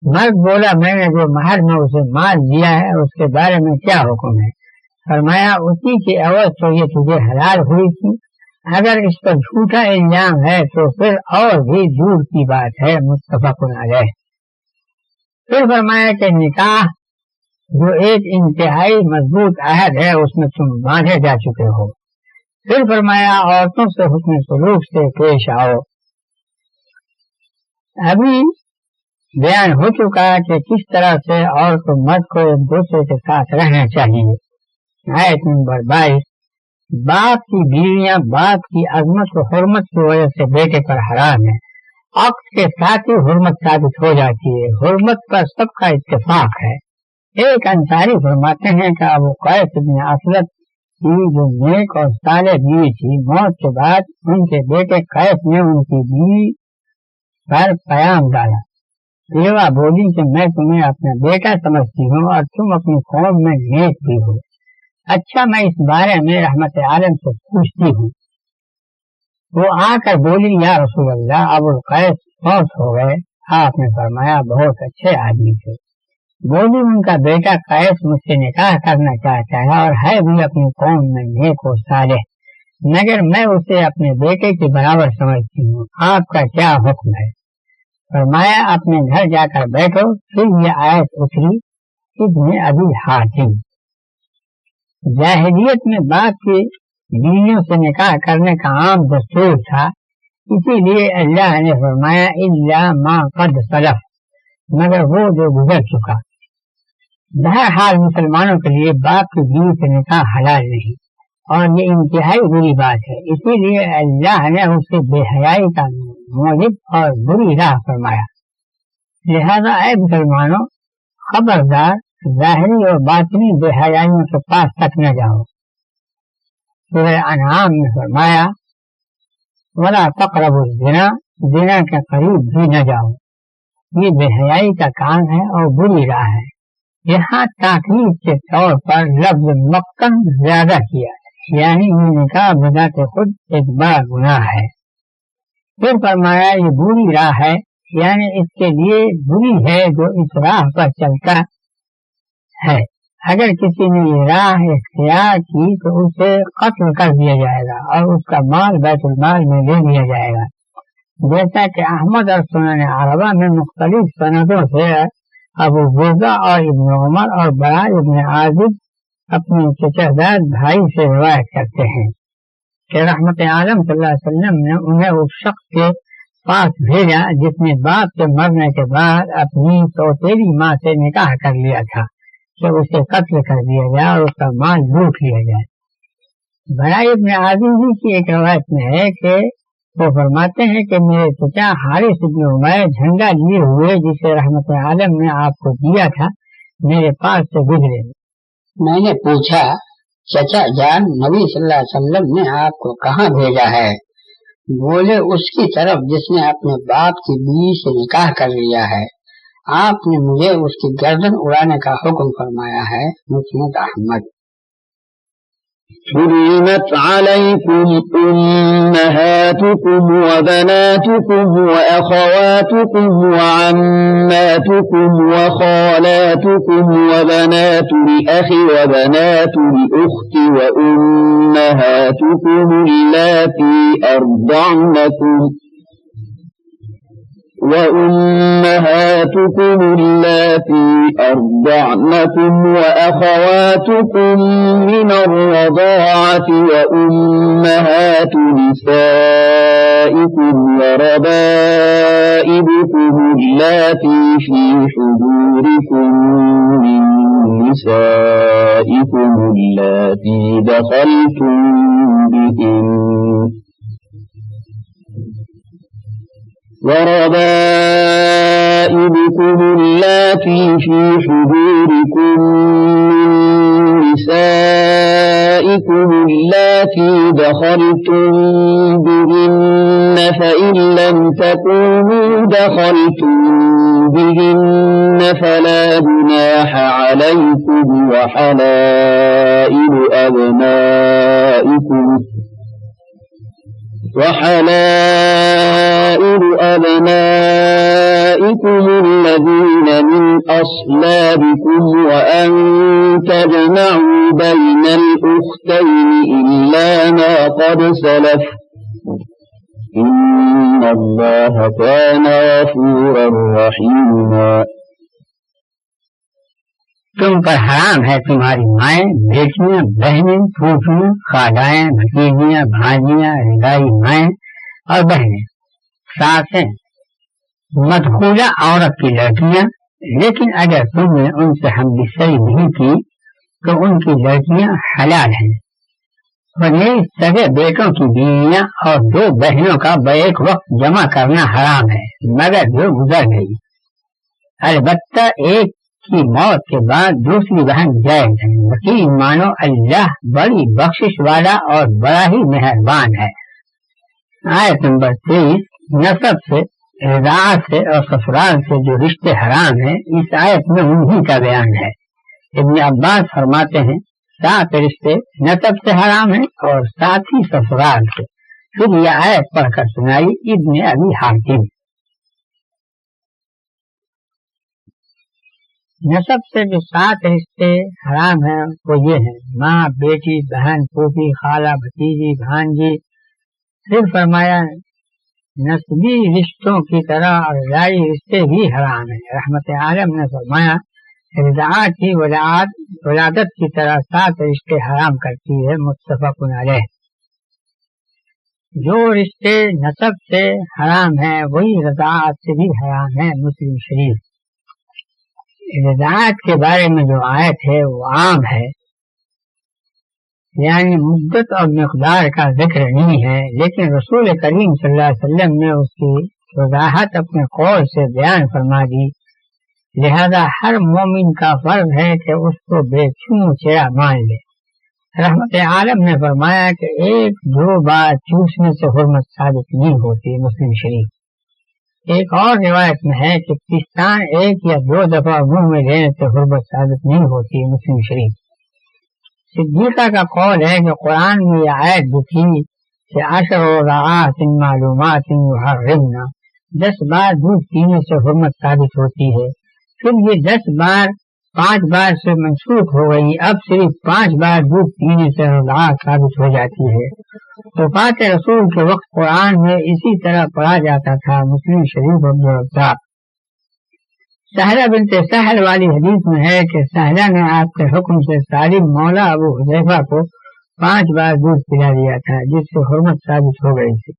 مرد بولا میں نے جو مہر میں اسے مال دیا ہے اس کے بارے میں کیا حکم ہے؟ فرمایا اسی کی عوض تو یہ تجھے حلال ہوئی تھی، اگر اس پر جھوٹا الزام ہے تو پھر اور بھی جھوٹ کی بات ہے، متفق علیہ۔ پھر فرمایا کہ نکاح جو ایک انتہائی مضبوط عہد ہے اس میں تم باندھے جا چکے ہو۔ پھر فرمایا عورتوں سے حسن سلوک سے پیش آؤ۔ ابھی بیان ہو چکا کہ کس طرح سے عورت و مرد کو ایک دوسرے کے ساتھ رہنا چاہیے۔ آیت نمبر 22، باپ کی بیویاں باپ کی عظمت و حرمت کی وجہ سے بیٹے پر حرام ہے، عقد کے ساتھ ہی حرمت ثابت ہو جاتی ہے، حرمت پر سب کا اتفاق ہے۔ ایک انصاری فرماتے ہیں کہ ابو قیس بن اسلم کی جو نیک اور صالح بیوی تھی، موت کے بعد ان کے بیٹے قیس نے ان کی بیوی پر پیام ڈالا، بیوہ بولی کہ میں تمہیں اپنا بیٹا سمجھتی ہوں اور تم اپنی قوم میں نیک بھی ہو، اچھا میں اس بارے میں رحمت عالم سے پوچھتی ہوں۔ وہ آ کر بولی یا رسول اللہ ابو قیس موت ہو گئے۔ آپ نے فرمایا بہت اچھے آدمی تھے۔ بولی ان کا بیٹا قیس مجھ سے نکاح کرنا چاہتا ہے اور ہے بھی اپنی قوم میں نیک و صالح، مگر میں اسے اپنے بیٹے کے برابر سمجھتی ہوں، آپ کا کیا حکم ہے؟ فرمایا اپنے گھر جا کر بیٹھو۔ پھر یہ آیت اتری ابن ابی حاتم۔ جاہلیت میں باپ کی بیویوں سے نکاح کرنے کا عام دستور تھا، اسی لیے اللہ نے فرمایا الا ما قد سلف، مگر وہ جو گزر چکا۔ بہرحال مسلمانوں کے لیے باپ کی بیوی سے نکاح حلال نہیں اور یہ انتہائی بری بات ہے، اسی لیے اللہ نے اسے بے حیائی کا موجب اور بری راہ فرمایا۔ لہذا اے مسلمانوں خبردار ظاہری اور باطنی بے حیائیوں کے پاس تک نہ جاؤ۔ سورہ انعام میں فرمایا وَلَا تَقْرَبُوا الزِّنَا، زنا کے قریب بھی نہ جاؤ، یہ بے حیائی کا کام ہے اور بری راہ ہے۔ یہاں تاکید کے طور پر لفظ مقتن زیادہ کیا ہے، یعنی یہ نکاح بذات خود ایک بڑا گناہ ہے۔ پھر فرمایا یہ بری راہ ہے، یعنی اس کے لیے بری ہے جو اس راہ پر چلتا ہے۔ اگر کسی نے یہ راہ اختیار کی تو اسے قتل کر دیا جائے گا اور اس کا مال بیت المال میں لے لیا جائے گا، جیسا کہ احمد اور سنن عربہ میں مختلف سندوں سے ابو برزہ اور ابن عمر اور برا ابن عازب اپنے چچاداد بھائی سے روایت کرتے ہیں کہ رحمت عالم صلی اللہ علیہ وسلم نے انہیں اس شخص کے پاس بھیجا جس نے باپ کے مرنے کے بعد اپنی سوتیلی ماں سے نکاح کر لیا تھا کہ اسے قتل کر دیا جائے اور اس کا مال لوٹ لیا جائے۔ برا ابن عازب کی ایک روایت میں ہے کہ وہ فرماتے ہیں کہ میرے چچا حارث بن عمیر جھنڈا لیے ہوئے جسے رحمت عالم نے آپ کو دیا تھا میرے پاس سے گزرے۔ میں نے پوچھا چچا جان نبی صلی اللہ علیہ وسلم نے آپ کو کہاں بھیجا ہے؟ بولے اس کی طرف جس نے اپنے باپ کی بیوی سے نکاح کر لیا ہے، آپ نے مجھے اس کی گردن اڑانے کا حکم فرمایا ہے۔ مسند احمد۔ حرمت عليكم أمهاتكم وبناتكم وأخواتكم وعماتكم وخالاتكم وبنات الأخ وبنات الأخت وأمهاتكم اللاتي أرضعنكم وأخواتكم من الرضاعة وأمهات نسائكم وربائبكم اللاتي في حجوركم من نسائكم اللاتي دخلتم بهن وربائبكم اللاتي في حجوركم من نسائكم اللاتي دخلتم بهن فإن لم تكونوا دخلتم بهن فلا جناح عليكم وحلائل أبنائكم الذين من أصلابكم وأن تجمعوا بين الأختين إلا ما قد سلف إن الله كان غفورا رحيما. تم پر حرام ہے تمہاری مائیں، بیٹیاں، بہنیں، پھوپھیاں، خالائیں، بھتیجیاں، بھانجیاں، رضائی مائیں اور بہنیں، ساسیں، مدخولہ عورت کی لڑکیاں، لیکن اگر تم نے ان سے ہمبستری نہیں کی تو ان کی لڑکیاں حلال ہیں، اور یہ سگے بیٹوں کی بیویاں اور دو بہنوں کا بیک وقت جمع کرنا حرام ہے مگر جو گزر گئی، البتہ ایک کی موت کے بعد دوسری بہن جائز ہے۔ یقین مانو اللہ بڑی بخشش والا اور بڑا ہی مہربان ہے۔ آیت نمبر 23 نسب سے، رضاعت سے اور سسرال سے جو رشتے حرام ہیں اس آیت میں انہی کا بیان ہے۔ ابن عباس فرماتے ہیں 7 رشتے نسب سے حرام ہیں اور 7 ہی سسرال سے۔ پھر یہ آیت پڑھ کر سنائی ابن ابی حاتم۔ نسب سے جو 7 رشتے حرام ہیں وہ یہ ہیں: ماں، بیٹی، بہن، پھوپھی، خالہ، بھتیجی، بھانجی۔ پھر فرمایا نسبی رشتوں کی طرح رضائی رشتے بھی حرام ہیں۔ رحمت عالم نے فرمایا رضاعت کی ولادت کی طرح 7 رشتے حرام کرتی ہے، متفق علیہ۔ جو رشتے نسب سے حرام ہیں وہی رضاعت سے بھی حرام ہیں، مسلم شریف۔ رضاعت کے بارے میں جو آیت ہے وہ عام ہے، یعنی مدت اور مقدار کا ذکر نہیں ہے، لیکن رسول کریم صلی اللہ علیہ وسلم نے اس کی وضاحت اپنے قول سے بیان فرما دی، لہذا ہر مومن کا فرض ہے کہ اس کو بے چوں چرا مان لے۔ رحمت عالم نے فرمایا کہ 1-2 بار چوسنے سے حرمت ثابت نہیں ہوتی، مسلم شریف۔ ایک اور روایت میں ہے کہ پستان 1 یا 2 دفعہ منہ میں لینے سے حرمت ثابت نہیں ہوتی، مسلم شریف۔ صدیقہ کا قول ہے کہ قرآن میں یہ آیت بھی تھی کہ 10 رضاعات معلومات یحرمنا، 10 بار دودھ پینے سے حرمت ثابت ہوتی ہے۔ پھر یہ 10 بار 5 بار سے منسوخ ہو گئی، اب صرف 5 بار دودھ پینے سے رضاعت ثابت ہو جاتی ہے۔ وفات رسول کے وقت قرآن میں اسی طرح پڑھا جاتا تھا، مسلم شریف عبدالرزاق۔ سہلہ بنت سہل والی حدیث میں ہے کہ سہلہ نے آپ کے حکم سے سالم مولا ابو حذیفہ کو 5 بار دودھ پلا دیا تھا، جس سے حرمت ثابت ہو گئی تھی۔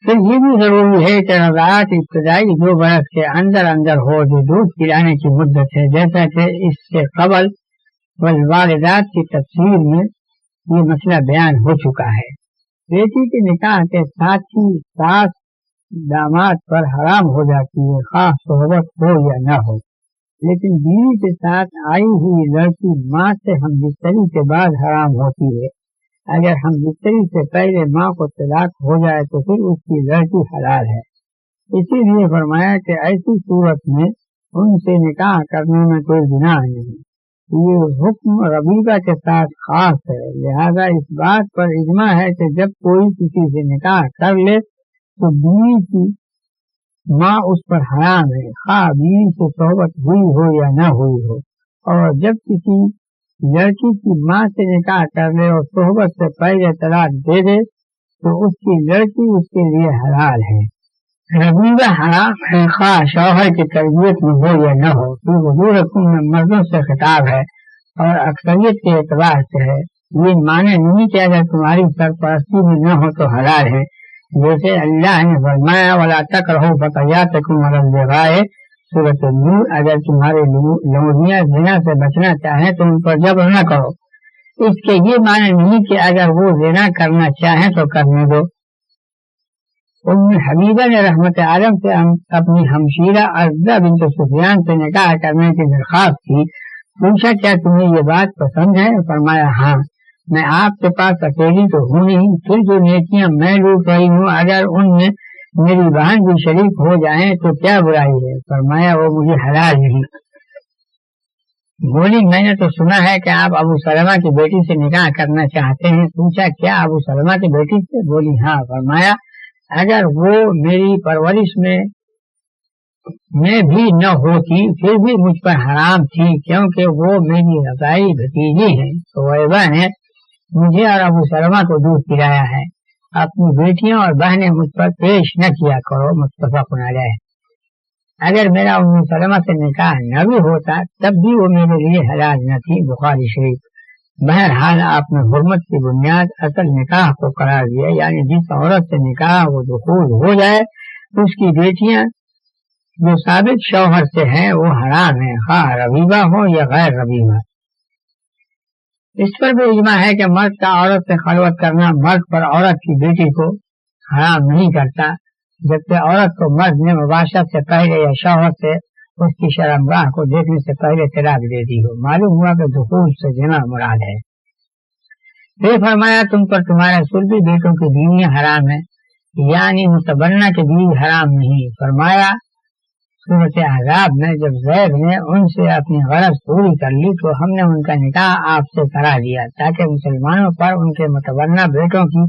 پھر یہ بھی ضروری ہے کہ رضاعت ابتدائی 2 برس کے اندر ہو جو دودھ پلانے کی مدت ہے، جیسا کہ اس سے قبل والوالدات کی تفسیر میں یہ مسئلہ بیان ہو چکا ہے۔ بیٹی کے نکاح کے ساتھ ہی ساس داماد پر حرام ہو جاتی ہے، خواہ صحبت ہو یا نہ ہو، لیکن بیوی کے ساتھ آئی ہوئی لڑکی ماں سے ہمبستری کے بعد حرام ہوتی ہے۔ اگر ہمبستری سے پہلے ماں کو طلاق ہو جائے تو پھر اس کی لڑکی حلال ہے۔ اسی لیے فرمایا کہ ایسی صورت میں ان سے نکاح کرنے میں کوئی گناہ نہیں، یہ حکم ربیبہ کے ساتھ خاص ہے، لہذا اس بات پر اجماع ہے کہ جب کوئی کسی سے نکاح کر لے تو بیوی کی ماں اس پر حرام ہے، خواہ بیوی سے صحبت ہوئی ہو یا نہ ہوئی ہو، اور جب کسی لڑکی کی ماں سے نکاح کر لے اور صحبت سے پہلے طلاق دے دے تو اس کی لڑکی اس کے لیے حلال ہے۔ ربیبہ حرام ہے خواہ شوہر کی تربیت میں ہو یا نہ ہو، کیونکہ حضور حکم میں مردوں سے خطاب ہے اور اکثریت کے اعتبار سے ہے۔ یہ معنی نہیں کہ اگر تمہاری سرپرستی میں نہ ہو تو حلال ہے، جیسے اللہ نے فرمایا وَلَا تَكْرَهُوا فَتَيَاتِكُمْ عَلَى الْبِغَاءِ سورۃ النور، اگر تمہارے لونڈیاں زنا سے بچنا چاہیں تو ان پر جبر نہ کرو۔ اس کے یہ معنی نہیں کہ اگر وہ زنا کرنا چاہیں تو کرنے دو۔ ام حبیبہ نے رحمت عالم سے اپنی ہمشیرہ عزہ بنت سفیان سے نکاح کرنے کی درخواست کی، پوچھا کیا تمہیں یہ بات پسند ہے؟ فرمایا ہاں، میں آپ کے پاس اکیلی تو ہوں نہیں، پھر جو نیکیاں میں لوٹ رہی ہوں اگر ان میں میری بہن بھی شریک ہو جائیں تو کیا برائی ہے؟ فرمایا وہ مجھے حلال نہیں۔ بولی میں نے تو سنا ہے کہ آپ ابو سلمہ کی بیٹی سے نکاح کرنا چاہتے ہیں۔ پوچھا کیا ابو سلمہ کی بیٹی سے؟ بولی ہاں۔ فرمایا اگر وہ میری پرورش میں بھی نہ ہوتی پھر بھی مجھ پر حرام تھی، کیونکہ وہ میری رضائی بھتیجی ہے۔ سویبہ نے مجھے اور ابو سلمہ کو دودھ پلایا ہے، اپنی بیٹیاں اور بہنیں مجھ پر پیش نہ کیا کرو، متفق علیہ۔ اگر میرا ام سلمہ سے نکاح نہ بھی ہوتا تب بھی وہ میرے لیے حلال نہ تھی، بخاری شریف۔ بہرحال آپ نے حرمت کی بنیاد اصل نکاح کو قرار دیا، یعنی جس عورت سے نکاح وہ دخول ہو جائے اس کی بیٹیاں جو ثابت شوہر سے ہیں وہ حرام ہیں، خواہ ربیبہ ہو یا غیر ربیبہ۔ اس پر بھی اجماع ہے کہ مرد کا عورت سے خلوت کرنا مرد پر عورت کی بیٹی کو حرام نہیں کرتا، جبکہ عورت کو مرد نے مباشرت سے پہلے یا شوہر سے اس کی شرمگاہ کو دیکھنے سے پہلے طلاق دے دی ہو۔ معلوم ہوا کہ دخول سے جمع مراد ہے۔ پھر فرمایا تم پر تمہارے سلبی بیٹوں کی بیویاں حرام ہیں، یعنی متبنہ کی بیوی حرام نہیں۔ فرمایا سورۃ احزاب میں جب زید نے ان سے اپنی غرض پوری کر لی تو ہم نے ان کا نکاح آپ سے کرا دیا تاکہ مسلمانوں پر ان کے متبنہ بیٹوں کی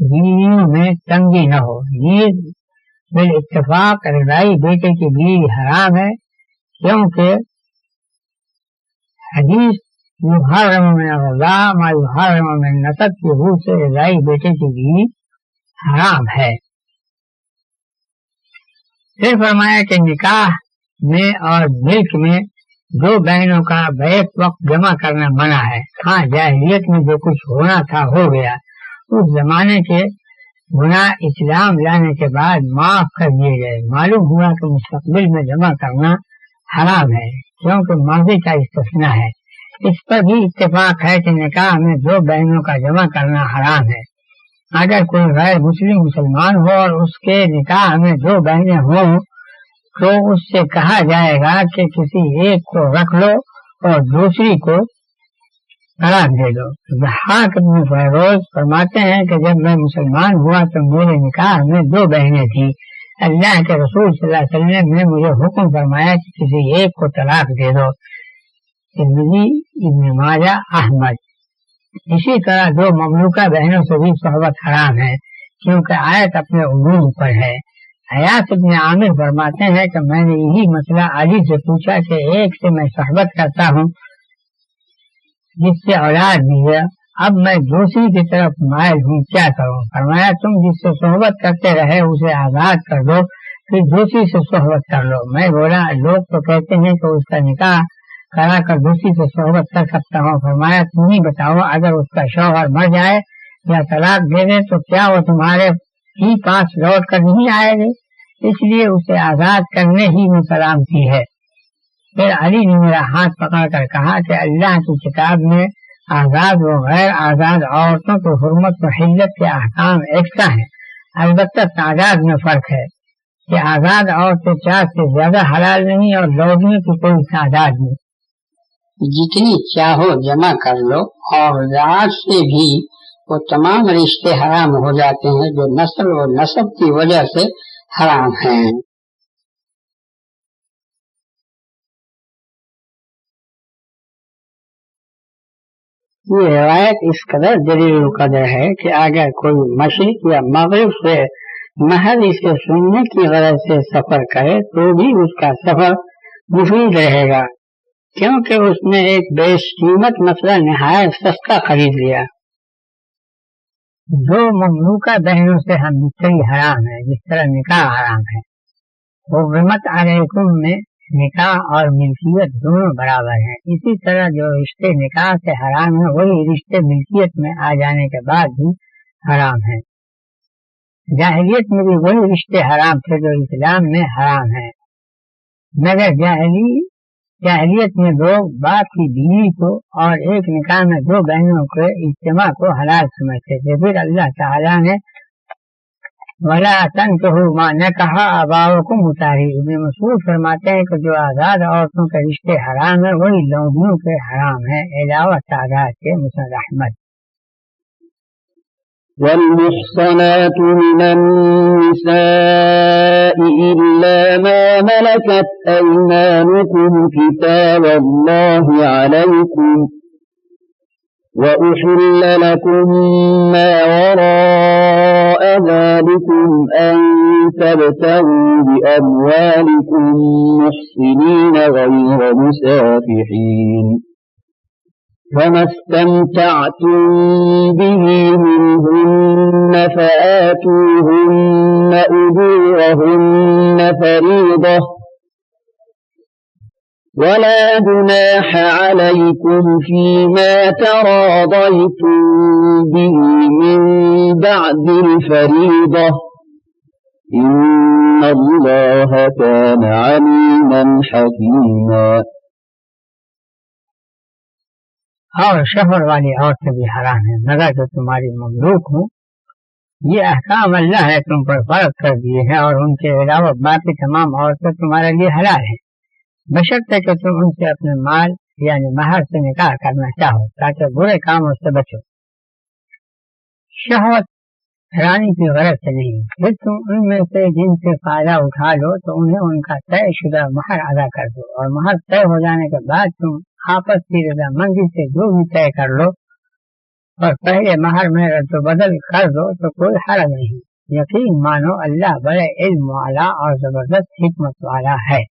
بیویوں میں تنگی نہ ہو۔ نیز بالاتفاق رضائی بیٹے کی بیوی حرام ہے، کیونکہ حدیث یحرم من الرضاع ما یحرم من النسب کی روح سے رضائی بیٹے کی بیوی حرام ہے۔ پھر فرمایا کہ نکاح میں اور ملک میں دو بہنوں کا بیک وقت جمع کرنا منع ہے۔ ہاں جاہلیت میں جو کچھ ہونا تھا ہو گیا، اس زمانے کے گناہ اسلام لانے کے بعد معاف کر دیے گئے۔ معلوم ہوا کہ مستقبل میں جمع کرنا حرام ہے، کیونکہ ماضی کا استثناء ہے۔ اس پر بھی اتفاق ہے کہ نکاح میں دو بہنوں کا جمع کرنا حرام ہے۔ اگر کوئی غیر مسلم مسلمان ہو اور اس کے نکاح میں دو بہنیں ہوں تو اس سے کہا جائے گا کہ کسی ایک کو رکھ لو اور دوسری کو طلاق دے دو۔ ضحاک بن فیروز فرماتے ہیں کہ جب میں مسلمان ہوا تو میرے نکاح میں دو بہنیں تھیں، اللہ کے رسول صلی اللہ علیہ وسلم نے مجھے حکم فرمایا کہ کسی ایک کو طلاق دے دو۔ ترمذی، ابن ماجہ، احمد۔ اسی طرح دو مملوکہ بہنوں سے بھی صحبت حرام ہے، کیونکہ آیت اپنے عموم پر ہے۔ حیات ابن عامر فرماتے ہیں کہ میں نے یہی مسئلہ علی سے پوچھا کہ ایک سے میں صحبت کرتا ہوں جس سے اولاد بھی ہے، اب میں دوسری کی طرف مائل ہوں، کیا کروں؟ فرمایا تم جس سے صحبت کرتے رہے اسے آزاد کر دو، پھر دوسری سے صحبت کر لو۔ میں بولا لوگ تو کہتے ہیں کہ اس کا نکاح کرا کر دوسری سے صحبت کر سکتا ہوں۔ فرمایا تم ہی بتاؤ اگر اس کا شوہر مر جائے یا طلاق دے دے تو کیا وہ تمہارے ہی پاس لوٹ کر نہیں آئے گے؟ اس لیے اسے آزاد کرنے ہی میں سلامتی ہے۔ پھر علی نے میرا ہاتھ پکڑ کر کہا کہ اللہ کی کتاب میں آزاد و غیر آزاد عورتوں کو حرمت و حلت کے احکام یکساں ہیں، البتہ تعداد میں فرق ہے کہ آزاد عورتیں 4 سے زیادہ حلال نہیں اور لوٹنے کی کوئی تعداد نہیں۔ جتنی چاہو جمع کر لو، اور ذات سے بھی وہ تمام رشتے حرام ہو جاتے ہیں جو نسل و نسب کی وجہ سے حرام ہیں۔ یہ روایت اس قدر دلیل القدر ہے کہ اگر کوئی مشرق یا مغرب سے محض اسے سننے کی غرض سے سفر کرے تو بھی اس کا سفر مفید رہے گا، کیونکہ اس نے ایک بیش قیمت مسئلہ نہایت سستا خرید لیا۔ جو مملوکہ بہنوں سے ہم بستری حرام ہے، جس طرح نکاح حرام ہے، حرمت علیکم میں نکاح اور ملکیت دونوں برابر ہیں، اسی طرح جو رشتے نکاح سے حرام ہیں وہی رشتے ملکیت میں آ جانے کے بعد بھی حرام ہیں۔ جاہلیت میں بھی وہی رشتے حرام تھے جو اسلام میں حرام ہیں، مگر جاہلیت میں لوگ باپ کی بیوی کو اور ایک نکاح میں دو بہنوں کے اجتماع کو حلال سمجھتے تھے۔ پھر اللہ تعالیٰ نے وَلَا تَنكِحُوا مَا نَكَحَ آبَاؤُكُمْ ابن مسعود فرماتے ہیں کہ جو آزاد عورتوں کے رشتے حرام ہیں وہی لونڈیوں کے حرام ہیں، علاوہ تعداد کے مسند احمد۔ والمحصنات من النساء إلا ما ملكت أيمانكم كتاب الله عليكم وأحل لكم ما وراء ذلكم أن تبتغوا بأموالكم محصنين غير مسافحين فما استمتعتم به منهن فآتوهن أجورهن فريضة ولا جناح عليكم فيما تراضيتم به من بعد الفريضة إن الله كان عليما حكيما۔ اور شوہر والی عورتیں بھی حرام ہیں مگر جو تمہاری مملوک ہوں، یہ احکام اللہ نے تم پر فرض کر دیے ہیں، اور ان کے علاوہ باقی تمام عورتیں تمہارے لیے حلال ہیں، بشرطے کہ تم ان سے اپنے مال یعنی مہر سے نکاح کرنا چاہو تاکہ برے کاموں سے بچو، شہوت رانی کی غرض سے نہیں۔ پھر تم ان میں سے جن سے فائدہ اٹھا لو تو انہیں ان کا طے شدہ مہر ادا کر دو، اور مہر طے ہو جانے کے بعد تم آپس کی رضامندی سے جو بھی طے کر لو اور پہلے مہر میں رد و بدل کر دو تو کوئی حرج نہیں، یقین مانو اللہ بڑے علم والا اور زبردست حکمت والا ہے۔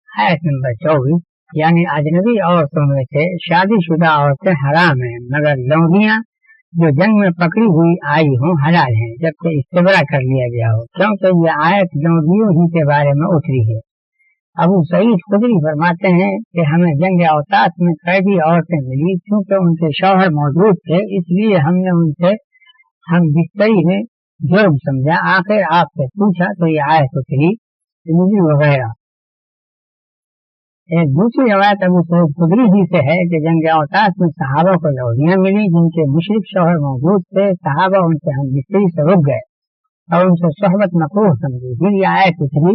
آیت نمبر 24 یعنی اجنبی عورتوں میں سے شادی شدہ عورتیں حرام ہیں مگر لونڈیاں جو جنگ میں پکڑی ہوئی آئی ہوں حلال ہیں جبکہ استبرا کر لیا گیا ہو، کیونکہ یہ آیت لونڈیوں ہی کے بارے میں اتری ہے۔ ابو سعید خدری فرماتے ہیں کہ ہمیں جنگ اوطاس میں قیدی عورتیں ملی، کیونکہ ان کے شوہر موجود تھے، اس لیے ہم نے ان سے ہم بستری میں جرم سمجھا، آخر آپ سے پوچھا تو یہ آیت اتری وغیرہ۔ ایک دوسری روایت ابو سعید خدری ہی سے ہے کہ جنگ اوطاس میں صحابہ کو لونڈیاں ملی جن کے مشرک شوہر موجود تھے، صحابہ ان سے ہم بستری سے رک گئے اور ان سے صحبت مکروہ سمجھی، پھر یہ آیت اتری۔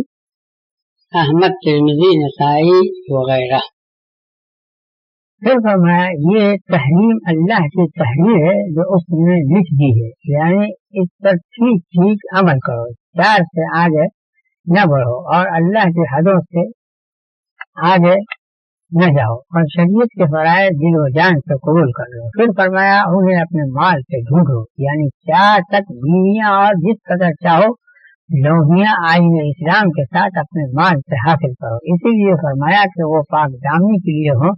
احمد، ترمذی، نسائی وغیرہ۔ پھر فرمایا یہ تحریم اللہ کی تحریر ہے جو اس نے لکھ دی ہے، یعنی اس پر ٹھیک ٹھیک عمل کرو، چار سے آگے نہ بڑھو اور اللہ کی حدوں سے آگے نہ جاؤ، اور شریعت کے فرائض دل و جان سے قبول کر لو۔ پھر فرمایا انہیں اپنے مال سے ڈھونڈو، یعنی 4 تک بیویاں اور جس قدر چاہو لونڈیاں آئین اسلام کے ساتھ اپنے مال سے حاصل کرو، اسی لیے فرمایا کہ وہ پاک دامنی کے لیے ہو،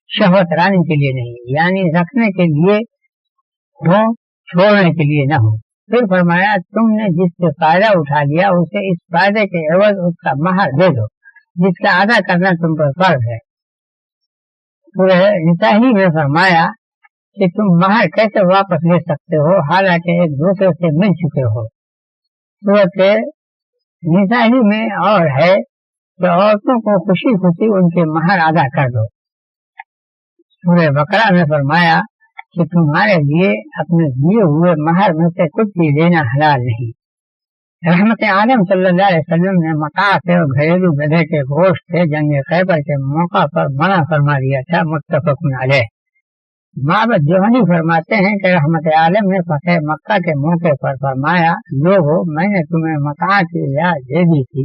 شہوت رانی کے لیے نہیں، یعنی رکھنے کے لیے ہو، چھوڑنے کے لیے نہ ہو۔ پھر فرمایا تم نے جس سے فائدہ اٹھا لیا اسے اس فائدے کے عوض اس کا مہر دے دو جس کا ادا کرنا تم پر فرض ہے۔ سورہ نساء میں فرمایا کہ تم مہر کیسے واپس لے سکتے ہو حالانکہ ایک دوسرے سے مل چکے ہو۔ سورۃ نساء میں اور ہے کہ عورتوں کو خوشی خوشی ان کے مہر ادا کر دو۔ سورہ بقرہ میں فرمایا کہ تمہارے لیے اپنے دیے ہوئے مہر میں سے کچھ بھی لینا حلال نہیں۔ رحمت عالم صلی اللہ علیہ وسلم نے متاع سے اور گھریلو گدھے کے گوشت سے جنگ خیبر کے موقع پر منع فرما دیا تھا، متفق علیہ۔ معبد جوہنی فرماتے ہیں کہ رحمت عالم نے فتح مکہ کے موقع پر فرمایا، لوگو میں نے تمہیں متاع کی رعایت دے دی تھی،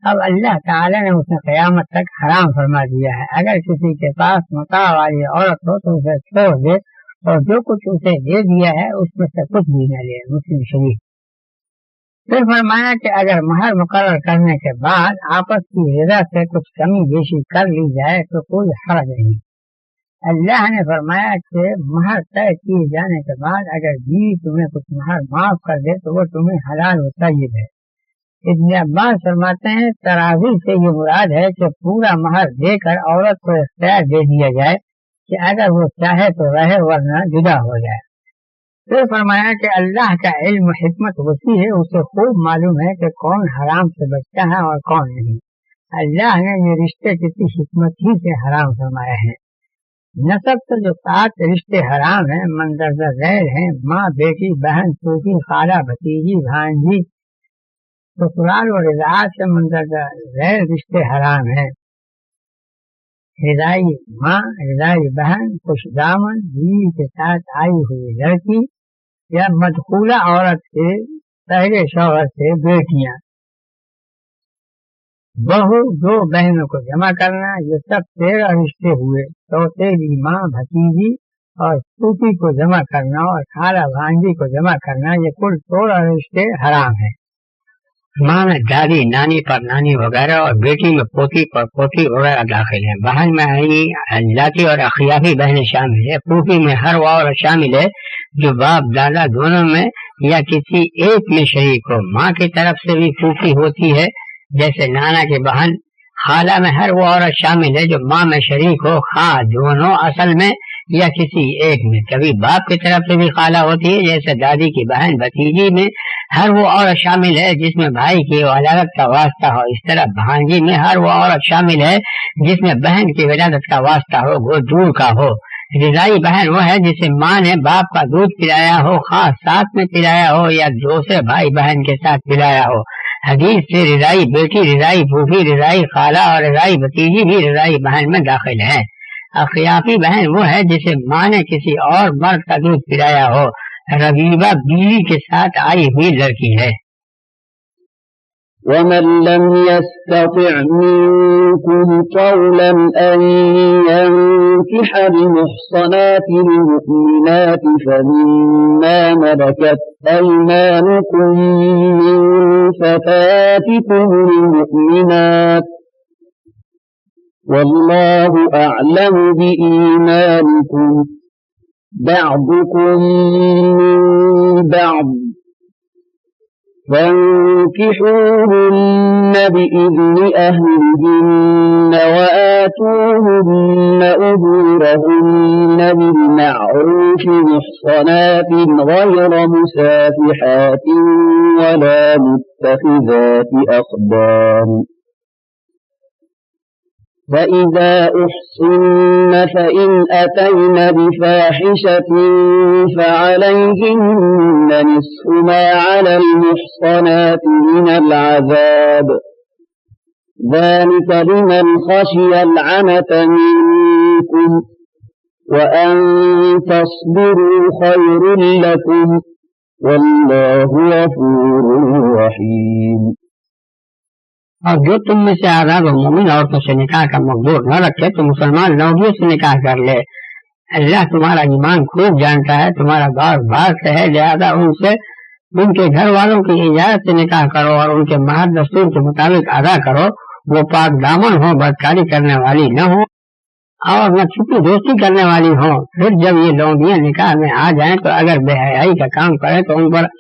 اب اللہ تعالی نے اسے قیامت تک حرام فرما دیا ہے. اگر کسی کے پاس متاع والی عورت ہو تو اسے چھوڑ دے اور جو کچھ اسے دے دیا ہے اس میں سے کچھ بھی نہ لے. مسلم شریف. پھر فرمایا کہ اگر مہر مقرر کرنے کے بعد آپس کی رضا سے کچھ کمی بیشی کر لی جائے تو کوئی حرج نہیں. اللہ نے فرمایا کہ مہر طے کیے جانے کے بعد اگر بیوی تمہیں کچھ مہر معاف کر دے تو وہ تمہیں حلال و طیب ہے. ابن عباس فرماتے ہیں تراضی سے یہ مراد ہے کہ پورا مہر دے کر عورت کو اختیار دے دیا جائے کہ اگر وہ چاہے تو رہے ورنہ جدا ہو جائے. پھر فرمایا کہ اللہ کا علم و حکمت وسیع ہے, اسے خوب معلوم ہے کہ کون حرام سے بچتا ہے اور کون نہیں. اللہ نے یہ رشتے کسی حکمت ہی سے حرام فرمائے ہیں. نسب سے جو 7 رشتے حرام ہیں مندرجہ ذیل ہیں: ماں, بیٹی, بہن, پھوپھی, خالہ, بھتیجی, بھانجی. سسرال و رضاعت سے مندرجہ ذیل رشتے حرام ہیں: رضائی ماں, رضائی بہن, خوش دامن, بیوی کے ساتھ آئی ہوئی لڑکی یا مدخولہ عورت سے پہلے شوہر سے بیٹیاں. بہو, 2 بہنوں کو جمع کرنا, یہ سب 13 رشتے ہوئے. سوتیلی ماں, بھتیجی اور پھوپھی کو جمع کرنا اور خالہ بھانجی کو جمع کرنا, یہ کل 16 رشتے حرام ہیں. ماں میں دادی, نانی پر نانی وغیرہ اور بیٹی میں پوتی پر پوتی وغیرہ داخل ہیں. بہن میں ذاتی اور اخیافی بہنیں شامل ہے. پھوپھی میں ہر وہ عورت شامل ہے جو باپ دادا دونوں میں یا کسی ایک میں شریک ہو. ماں کی طرف سے بھی پھوپھی ہوتی ہے جیسے نانا کی بہن. خالہ میں ہر وہ عورت شامل ہے جو ماں میں شریک ہو, خواہ دونوں اصل میں یا کسی ایک میں. کبھی باپ کی طرف سے بھی خالہ ہوتی ہے جیسے دادی کی بہن. بھتیجی میں ہر وہ عورت شامل ہے جس میں بھائی کی ولادت کا واسطہ ہو. اس طرح بھانجی میں ہر وہ عورت شامل ہے جس میں بہن کی ولادت کا واسطہ ہو, وہ دور کا ہو. رضائی بہن وہ ہے جسے ماں نے باپ کا دودھ پلایا ہو, خاص ساتھ میں پلایا ہو یا دوسرے بھائی بہن کے ساتھ پلایا ہو. حدیث سے رضائی بیٹی, رضائی پھوپھی, رضائی خالہ اور رضائی بھتیجی بھی رضائی بہن میں داخل ہیں. اخیافی بہن وہ ہے جسے ماں نے کسی اور مرد کا دودھ پلایا ہو. ربیبہ بیوی کے ساتھ آئی ہوئی لڑکی ہے. ومن لم يستطع منكم طولا أن ينكح المحصنات المؤمنات فمما ملكت أيمانكم من فتياتكم المؤمنات والله أعلم بإيمانكم بعضكم من بعض فانكحوهن بإذن أهلهن وآتوهن أجورهن بالمعروف محصنات غير مسافحات ولا متخذات أخدان. فإذا أحصن فإن أتين بفاحشة فعليهن نصف ما على المحصنات من العذاب ذلك لمن خشي العنة منكم وأن تصبروا خير لكم والله غفور رحيم. اور جو تم میں سے آزاد و مومن عورتوں سے نکاح کا مقدور نہ رکھے تو مسلمان لوگوں سے نکاح کر لے. اللہ تمہارا ایمان خوب جانتا ہے, تمہارا بار سے ہے, لہذا ان سے ان کے گھر والوں کی اجازت سے نکاح کرو اور ان کے مہر دستور کے مطابق ادا کرو. وہ پاک دامن ہو, بدکاری کرنے والی نہ ہو اور نہ چھپی دوستی کرنے والی ہو. پھر جب یہ لونڈیاں نکاح میں آ جائیں تو اگر بے حیائی کا کام کرے تو ان پر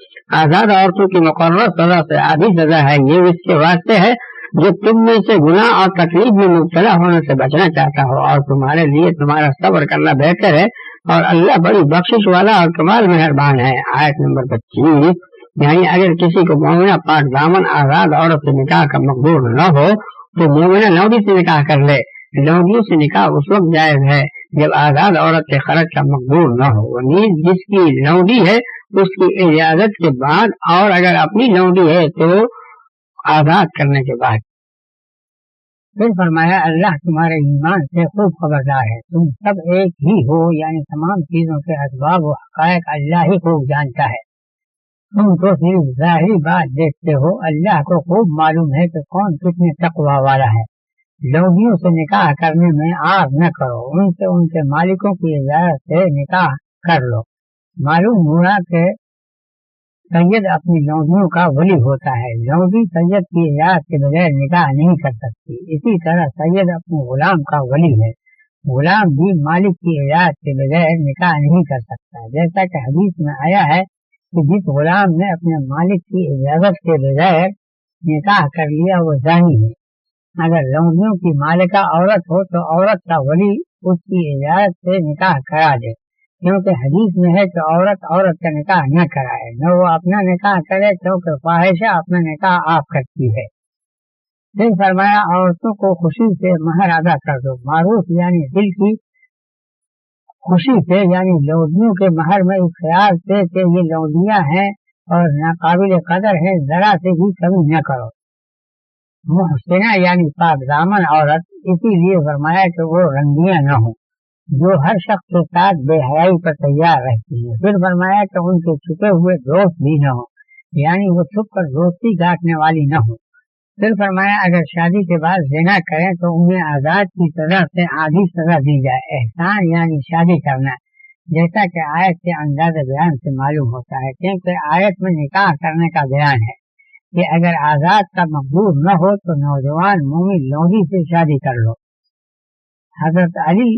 آزاد عورتوں کی مقررہ سزا سے آدھی سزا ہے. یہ اس کے واسطے ہے جو تم میں سے گناہ اور تکلیف میں مبتلا ہونے سے بچنا چاہتا ہو, اور تمہارے لیے تمہارا صبر کرنا بہتر ہے, اور اللہ بڑی بخشش والا اور کمال مہربان ہے. آیت نمبر 25. یعنی اگر کسی کو مومنہ پاک دامن آزاد عورت سے نکاح کا مقدور نہ ہو تو مومنہ لونڈی سے نکاح کر لے. لونڈیوں سے نکاح اس وقت جائز ہے جب آزاد عورت کے خرچ کا مقدور نہ ہو. نیز جس کی لونڈی ہے اس کی اجازت کے بعد, اور اگر اپنی لونڈی ہے تو آزاد کرنے کے بعد. پھر فرمایا اللہ تمہارے ایمان سے خوب خبردار ہے. تم سب ایک ہی ہو, یعنی تمام چیزوں کے اسباب و حقائق اللہ ہی خوب جانتا ہے. تم تو صرف ظاہری بات دیکھتے ہو، اللہ کو خوب معلوم ہے کہ کون کتنے تقوی والا ہے۔ لوگیوں سے نکاح کرنے میں آپ نہ کرو، ان سے ان کے مالکوں کی اجازت سے نکاح کر لو۔ معلوم ہوا کہ سید اپنی لوگیوں کا ولی ہوتا ہے، لوگی سید کی اجازت کے بغیر نکاح نہیں کر سکتی۔ اسی طرح سید اپنے غلام کا ولی ہے، غلام بھی مالک کی اجازت کے بغیر نکاح نہیں کر سکتا، جیسا کہ حدیث میں آیا ہے کہ جس غلام نے اپنے مالک کی اجازت کے بغیر نکاح کر لیا وہ زانی ہے۔ اگر لوگیوں کی مالکہ عورت ہو تو عورت کا ولی اس کی اجازت سے نکاح کرا دے، کیونکہ حدیث میں ہے کہ عورت کا نکاح نہ کرائے، نہ وہ اپنا نکاح کرے، کیونکہ فاحشہ اپنا نکاح آپ کرتی ہے۔ پھر فرمایا عورتوں کو خوشی سے مہر ادا کر دو، معروف یعنی دل کی خوشی سے، یعنی لوگیوں کے مہر میں اس خیال سے کہ یہ لوگیاں ہیں اور ناقابل قدر ہیں، ذرا سے بھی کمی نہ کرو۔ محسنہ یعنی پاک دامن عورت، اسی لیے فرمایا کہ وہ رنگیاں نہ ہوں جو ہر شخص کے ساتھ بے حیائی پر تیار رہتی ہیں۔ پھر فرمایا کہ ان کے چھپے ہوئے دوست بھی نہ ہوں، یعنی وہ چھپ کر دوستی کاٹنے والی نہ ہوں۔ پھر فرمایا اگر شادی کے بعد زنا کریں تو انہیں آزاد کی سزا سے آدھی سزا دی جائے۔ احسان یعنی شادی کرنا، جیسا کہ آیت کے انداز بیان سے معلوم ہوتا ہے، کیونکہ آیت میں نکاح کرنے کا بیان ہے کہ اگر آزاد کا مقدور نہ ہو تو نوجوان مومن لونڈی سے شادی کر لو۔ حضرت علی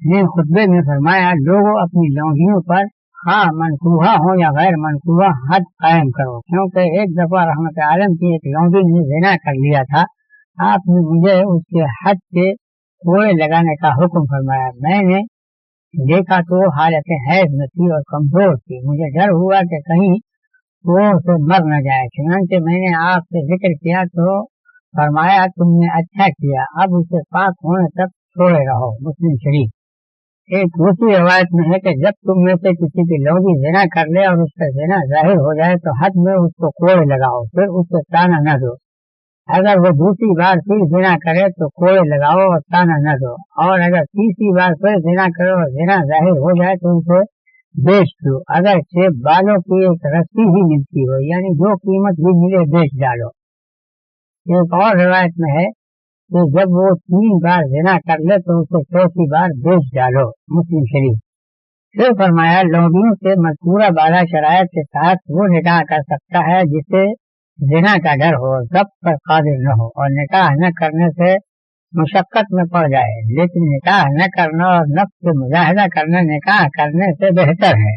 نے خطبے میں فرمایا لوگوں اپنی لونڈیوں پر ہاں منقوہ ہو یا غیر منقوہ حد قائم کرو، کیونکہ ایک دفعہ رحمت عالم کی ایک لونڈی نے زنا کر لیا تھا، آپ نے مجھے اس کے حد کے کوڑے لگانے کا حکم فرمایا۔ میں نے دیکھا تو وہ حالت حیض میں تھی اور کمزور تھی، مجھے ڈر ہوا کہ کہیں وہ سے مر نہ جائے، چنانچہ میں نے آپ سے ذکر کیا تو فرمایا تم نے اچھا کیا، اب اسے پاک ہونے تک چھوڑے رہو۔ مسلم شریف۔ ایک دوسری روایت میں ہے کہ جب تم میں سے کسی کی لونڈی زنا کر لے اور اس کا زنا ظاہر ہو جائے تو حد میں اس کو کوڑے لگاؤ، پھر اس سے تانا نہ دو۔ اگر وہ دوسری بار پھر زنا کرے تو کوڑے لگاؤ اور تانا نہ دو، اور اگر تیسری بار پھر زنا کرو اور زنا ظاہر ہو جائے تو اسے بیچ دو، اگر بالوں کی ایک رسی ہی ملتی ہو، یعنی جو قیمت بھی ملے بیچ ڈالو۔ ایک اور روایت میں ہے کہ جب وہ 3 بار زنا کر لے تو اسے چوتھی بار بیچ ڈالو۔ مسلم شریف۔ پھر فرمایا لوگوں سے مذکورہ بالا شرائط کے ساتھ وہ نکاح کر سکتا ہے جسے زنا کا ڈر ہو، ضبط پر قادر نہ ہو اور نکاح نہ کرنے سے مشقت میں پڑ جائے، لیکن نکاح نہ کرنا اور نفس سے مجاہدہ کرنا نکاح کرنے سے بہتر ہے۔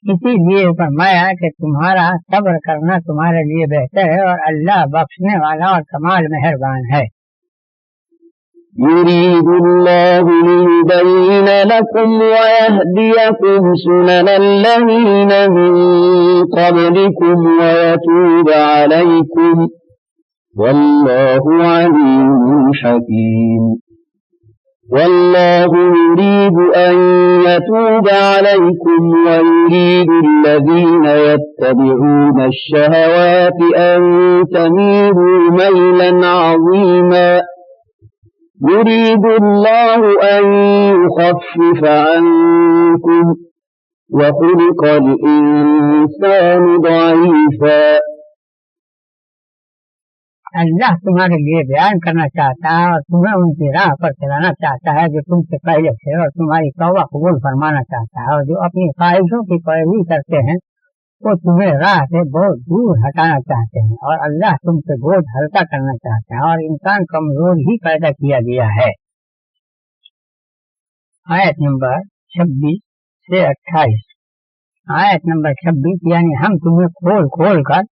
اسی لیے فرمایا کہ تمہارا صبر کرنا تمہارے لیے بہتر ہے اور اللہ بخشنے والا اور کمال مہربان ہے۔ يريد الله ليبين لكم ويهديكم سنن الذين من قبلكم ويتوب عليكم والله عليم حكيم والله يريد أن يتوب عليكم ويريد الذين يتبعون الشهوات أن تميلوا ميلا عظيما يريد الله أن يخفف عنكم وخلق الإنسان ضعيفا۔ اللہ تمہارے لیے بیان کرنا چاہتا ہے اور تمہیں ان کی راہ پر چلانا چاہتا ہے جو تم سے پہلے تھے، اور تمہاری توبہ قبول فرمانا چاہتا ہے، اور جو اپنی خواہشوں کی پیروی کرتے ہیں وہ تمہیں راہ سے بہت دور ہٹانا چاہتے ہیں، اور اللہ تم سے بوجھ ہلکا کرنا چاہتا ہے، اور انسان کمزور ہی پیدا کیا گیا ہے۔ آیت نمبر 26 سے 28۔ آیت نمبر 26 یعنی ہم تمہیں کھول کھول کر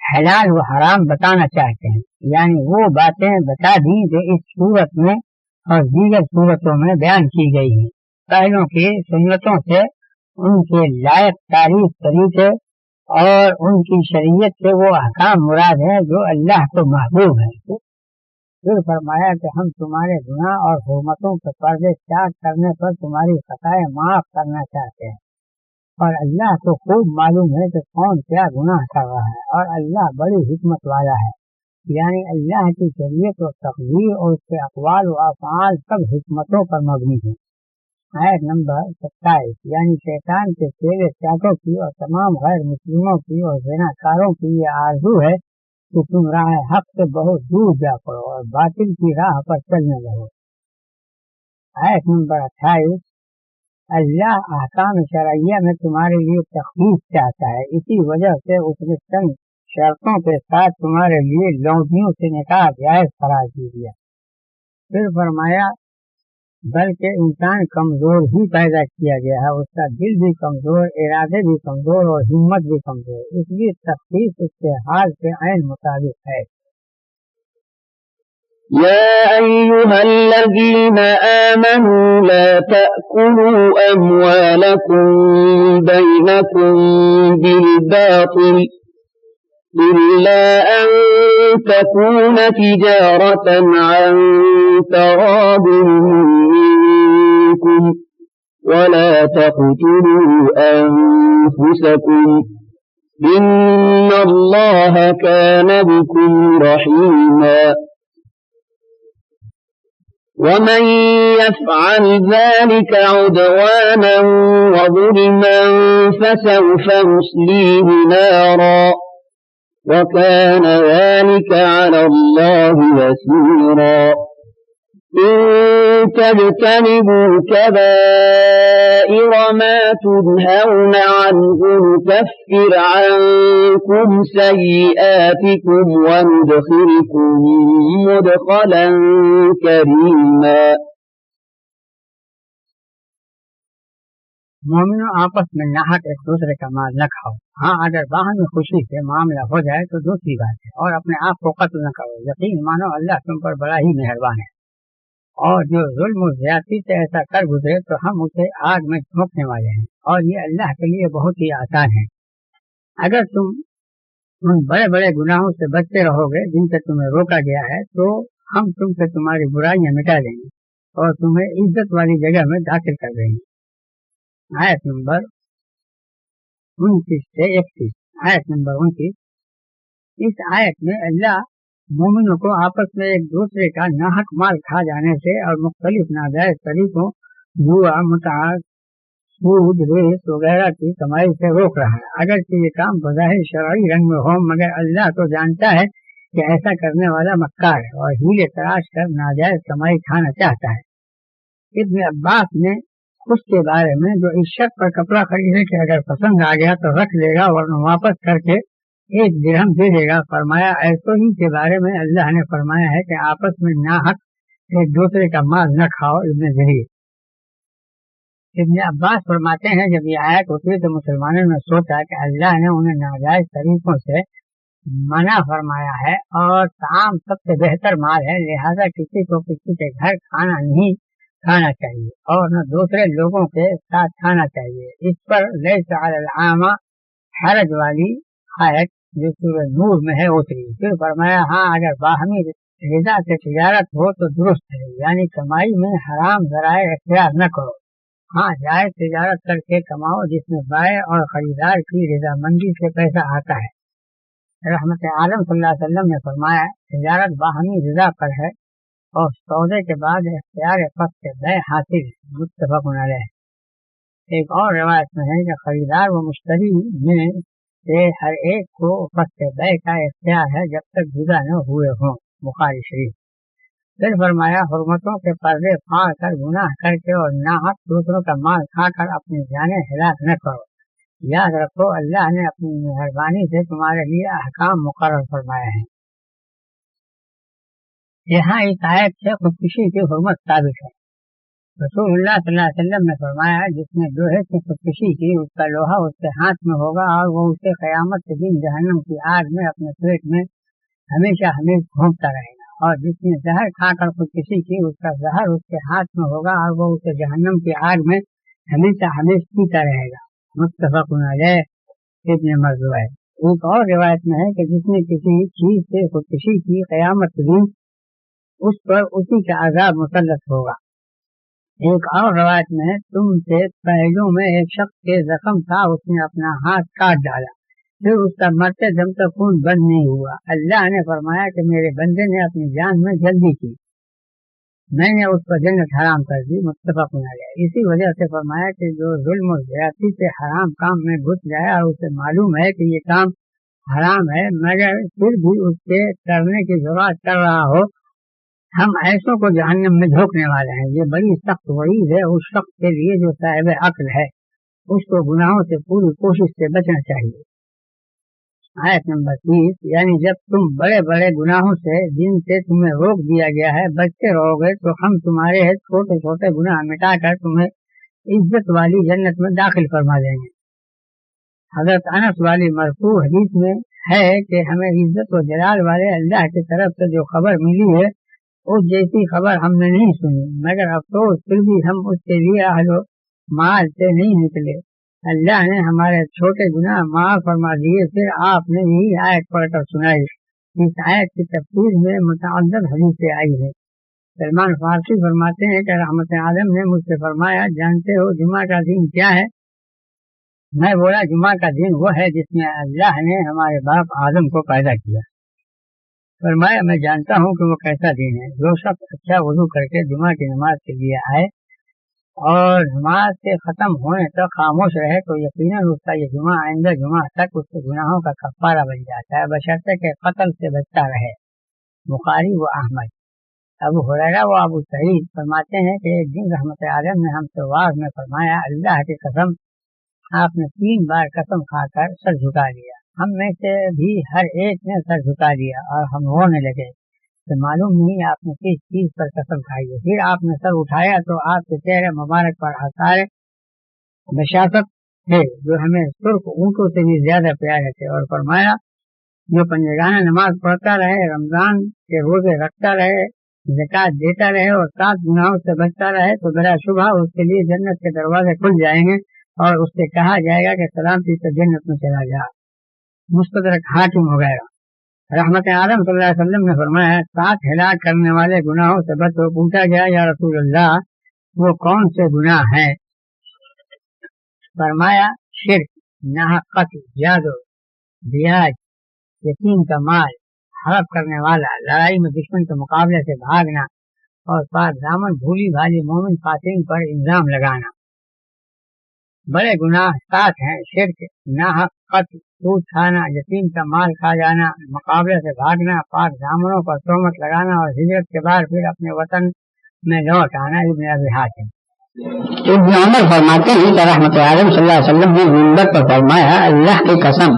حلال و حرام بتانا چاہتے ہیں، یعنی وہ باتیں بتا دیں جو اس صورت میں اور دیگر صورتوں میں بیان کی گئی ہیں، پہلوں کی سنتوں سے ان کے لائق تعریف طریقے اور ان کی شریعت سے وہ احکام مراد ہیں جو اللہ کو محبوب ہیں۔ پھر فرمایا کہ ہم تمہارے گناہ اور حرمتوں کے پردے چاک کرنے پر تمہاری خطائیں معاف کرنا چاہتے ہیں، اور اللہ کو خوب معلوم ہے کہ کون کیا گناہ کر رہا ہے، اور اللہ بڑی حکمت والا ہے، یعنی اللہ کی شریعت و تقدیر اور اس کے اقوال و افعال سب حکمتوں پر مبنی ہیں، آیت نمبر 27 یعنی شیطان کے چیلے چاٹوں کی اور تمام غیر مسلموں کی اور زناکاروں کی یہ آرزو ہے کہ تم راہ حق سے بہت دور جا پڑو اور باطل کی راہ پر چلنے لگو۔ آیت نمبر 28 اللہ احکام شرعیہ میں تمہارے لیے تخفیف چاہتا ہے، اسی وجہ سے اس نے چند شرطوں کے ساتھ تمہارے لیے لونڈیوں سے نکاح جائز قرار دے دیا۔ پھر فرمایا بلکہ انسان کمزور ہی پیدا کیا گیا ہے، اس کا دل بھی کمزور، ارادے بھی کمزور اور ہمت بھی کمزور، اس لیے تخفیف اس کے حال کے عین مطابق ہے۔ يا أيها الذين آمنوا لا تأكلوا أموالكم بينكم بالباطل إلا أن تكون تجارة عن تراض منكم ولا تقتلوا أنفسكم إن الله كان بكم رحيما ومن يفعل ذلك عدوانا وظلما فسوف نصليه نارا وكان ذلك على الله يسيرا إن تجتنبوا كبائر ما تنهون عنه نكفر عنكم سيئاتكم وندخلكم مدخلا كريما۔ مومنوں آپس میں ناحق ایک دوسرے کا مال نہ کھاؤ، ہاں اگر باہمی خوشی سے معاملہ ہو جائے تو دوسری بات ہے، اور اپنے آپ کو قتل نہ کرو، یقین مانو اللہ تم پر بڑا ہی مہربان ہے۔ اور جو ظلم و زیادتی سے ایسا کر گزرے تو ہم اسے آگ میں جھونکنے والے ہیں، اور یہ اللہ کے لیے بہت ہی آسان ہے۔ اگر تم ان بڑے بڑے گناہوں سے بچتے رہو گے جن سے تمہیں روکا گیا ہے تو ہم تم سے تمہاری برائیاں مٹا دیں گے اور تمہیں عزت والی جگہ میں داخل کر دیں گے۔ آیت نمبر 29 سے 31۔ آیت نمبر 29 اس آیت میں اللہ مومنوں کو آپس میں ایک دوسرے کا ناحق مال کھا جانے سے اور مختلف ناجائز طریقوں جوا، متاع، سود، ریس وغیرہ کی کمائی سے روک رہا ہے۔ اگرچہ یہ کام بظاہر شرعی رنگ میں ہو مگر اللہ تو جانتا ہے کہ ایسا کرنے والا مکار ہے اور ہیلے تراش کر ناجائز کمائی کھانا چاہتا ہے۔ ابن عباس نے اس کے بارے میں جو اس شرط پر کپڑا خریدنے کے اگر پسند آ گیا تو رکھ لے گا ورنہ واپس کر کے 1 درہم دے دے گا، فرمایا ایسو ہی کے بارے میں اللہ نے فرمایا ہے کہ آپس میں ناحق ایک دوسرے کا مال نہ کھاؤ۔ ابن عباس فرماتے ہیں جب یہ آیت اتری تو مسلمانوں نے سوچا کہ اللہ نے انہیں ناجائز طریقوں سے منع فرمایا ہے اور طعام سب سے بہتر مال ہے، لہذا کسی کو کسی کے گھر کھانا نہیں کھانا چاہیے اور نہ دوسرے لوگوں کے ساتھ کھانا چاہیے۔ اس پر لیس علی العامہ حرج والی آیت جو سورہ نور میں ہے اتری۔ پھر فرمایا ہاں اگر باہمی رضا سے تجارت ہو تو درست ہے، یعنی کمائی میں حرام ذرائع اختیار نہ کرو، ہاں جائز تجارت کر کے کماؤ جس میں بائع اور خریدار کی رضامندی سے پیسہ آتا ہے۔ رحمت عالم صلی اللہ علیہ وسلم نے فرمایا تجارت باہمی رضا پر ہے اور سودے کے بعد اختیار فسخ بے حاصل، متفق علیہ۔ ایک اور روایت میں ہے کہ خریدار و مشتری میں سے ہر ایک کو فسخ بے کا اختیار ہے جب تک جدا نہ ہوئے ہوں، بخاری شریف۔ پھر فرمایا حرمتوں کے پردے پھاڑ کر گناہ کر کے اور ناحق دوسروں کا مال کھا کر اپنی جانیں ہلاک نہ کرو، یاد رکھو اللہ نے اپنی مہربانی سے تمہارے لیے احکام مقرر فرمایا ہے۔ یہاں اس آیت سے خودکشی کی حرمت ثابت ہے۔ رسول اللہ صلی اللہ علیہ وسلم نے فرمایا جس نے لوہے کی خودکشی کی اس کا لوہا اس کے ہاتھ میں ہوگا اور وہ اسے قیامت کے دن جہنم کی آگ میں اپنے پیٹ میں ہمیشہ گھونپتا رہے گا، اور جس نے زہر کھا کر خودکشی کی اس کا زہر اس کے ہاتھ میں ہوگا اور وہ اسے جہنم کی آگ میں ہمیشہ پیتا رہے گا، متفق علیہ۔ ابن مردوہ۔ ایک اور روایت میں ہے کہ جس نے کسی چیز سے خودکشی کی قیامت کے دن اس پر اسی کا عذاب مسلط ہوگا۔ ایک اور روایت میں ہے تم سے پہلو میں ایک شخص کے زخم تھا، اس نے اپنا ہاتھ کاٹ ڈالا، پھر اس کا مرتے دم تک خون بند نہیں ہوا، اللہ نے فرمایا کہ میرے بندے نے اپنی جان میں جلدی کی، میں نے اس پر جنت حرام کر دی، متفق علیہ۔ اسی وجہ سے فرمایا کہ جو ظلم و زیادتی سے حرام کام میں گھس جائے اور اسے معلوم ہے کہ یہ کام حرام ہے مگر پھر بھی اس کے کرنے کی ضرورت کر رہا ہو، ہم ایسوں کو جہنم میں جھونکنے والے ہیں۔ یہ بڑی سخت وعید ہے اس شخص کے لیے جو صاحب عقل ہے، اس کو گناہوں سے پوری کوشش سے بچنا چاہیے۔ آیت نمبر 30، یعنی جب تم بڑے بڑے گناہوں سے جن سے تمہیں روک دیا گیا ہے بچتے رہو گے تو ہم تمہارے چھوٹے چھوٹے گناہ مٹا کر تمہیں عزت والی جنت میں داخل فرما دیں گے۔ حضرت انس والی مرفوع حدیث میں ہے کہ ہمیں عزت و جلال والے اللہ کی طرف سے جو خبر ملی ہے اس جیسی خبر ہم نے نہیں سنی، مگر افسوس پھر بھی ہم اس کے لیے اہل و مال سے نہیں نکلے۔ اللہ نے ہمارے چھوٹے گناہ معاف فرما دیے۔ پھر آپ نے یہی آیت پڑھ کر سنائی۔ اس آیت کی تفسیر میں متعدد حدیثیں آئی ہیں۔ سلمان فارسی فرماتے ہیں کہ رحمت عالم نے مجھ سے فرمایا، جانتے ہو جمعہ کا دن کیا ہے؟ میں بولا، جمعہ کا دن وہ ہے جس میں اللہ نے ہمارے باپ آدم کو پیدا کیا۔ فرمایا، میں جانتا ہوں کہ وہ کیسا دن ہے۔ جو شخص اچھا وضو کر کے جمعہ کی نماز کے لیے آئے اور نماز کے ختم ہونے تک خاموش رہے تو یقیناً اس کا یہ جمعہ آئندہ جمعہ تک اس کے گناہوں کا کفارہ بن جاتا ہے، بشرطے کہ قتل سے بچتا رہے۔ بخاری و احمد۔ ابو ہریرہ و ابو سعید فرماتے ہیں کہ ایک دن رحمت عالم نے ہم سے واعظ میں فرمایا، اللہ کی قسم، آپ نے 3 بار قسم کھا کر سر جھکا لیا۔ ہم میں سے بھی ہر ایک نے سر جھکا لیا اور ہم رونے لگے کہ معلوم نہیں آپ نے کس چیز پر قسم کھائی ہے۔ پھر آپ نے سر اٹھایا تو آپ کے چہرے مبارک پر آثار بشاشت تھے جو ہمیں سرخ اونٹوں سے بھی زیادہ پیارے تھے، اور فرمایا، جو پنجگانہ نماز پڑھتا رہے، رمضان کے روزے رکھتا رہے، زکات دیتا رہے اور 7 گناہوں سے بچتا رہے تو بلا شبہ اس کے لیے جنت کے دروازے کھل جائیں گے اور اس سے کہا جائے گا کہ سلامتی سے جنت میں چلا جا۔ مستدرک حاکم وغیرہ۔ رحمت عالم صلی اللہ علیہ وسلم نے فرمایا، 7 ہلاک کرنے والے گناہوں سے بچو۔ پوچھا گیا، یا رسول اللہ وہ کون سے گناہ ہیں؟ فرمایا، شرک، ناحق قتل، جادو، بیاج، یتیم کا مال، حلف کرنے والا، لڑائی میں دشمن کے مقابلے سے بھاگنا اور پاک دامن بھولی بھالی مومن خواتین پر الزام لگانا۔ بڑے گناہ 7 ہیں: شرک، ناحق قتل، سود کھانا، یتیم کا مال کھا جانا، مقابلے سے بھاگنا، پاک دامنوں پر تہمت لگانا اور ہجرت کے بعد پھر اپنے وطن میں لوٹ آنا۔ ابن ابی حاتم۔ ابن عمر فرماتے ہیں کہ رحمت عالم صلی اللہ علیہ وسلم نے منبر پر فرمایا، اللہ کی قسم،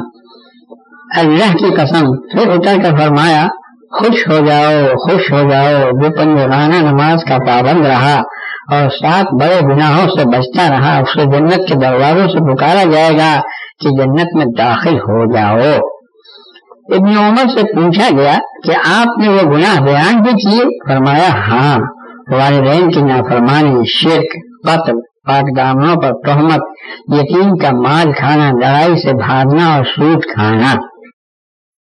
اللہ کی قسم، پھر اتر کر فرمایا، خوش ہو جاؤ جو پنجگانہ نماز کا پابند رہا اور 7 بڑے گناہوں سے بچتا رہا، اس کو جنت کے دروازوں سے پکارا جائے گا کہ جنت میں داخل ہو جاؤ۔ ابن عمر سے پوچھا گیا کہ آپ نے وہ گناہ بیان بھی کیے؟ فرمایا، ہاں، والدین کی نافرمانی، شرک، قتل، پاک دامنوں پر تہمت، یتیم کا مال کھانا، لڑائی سے بھاگنا اور سود کھانا۔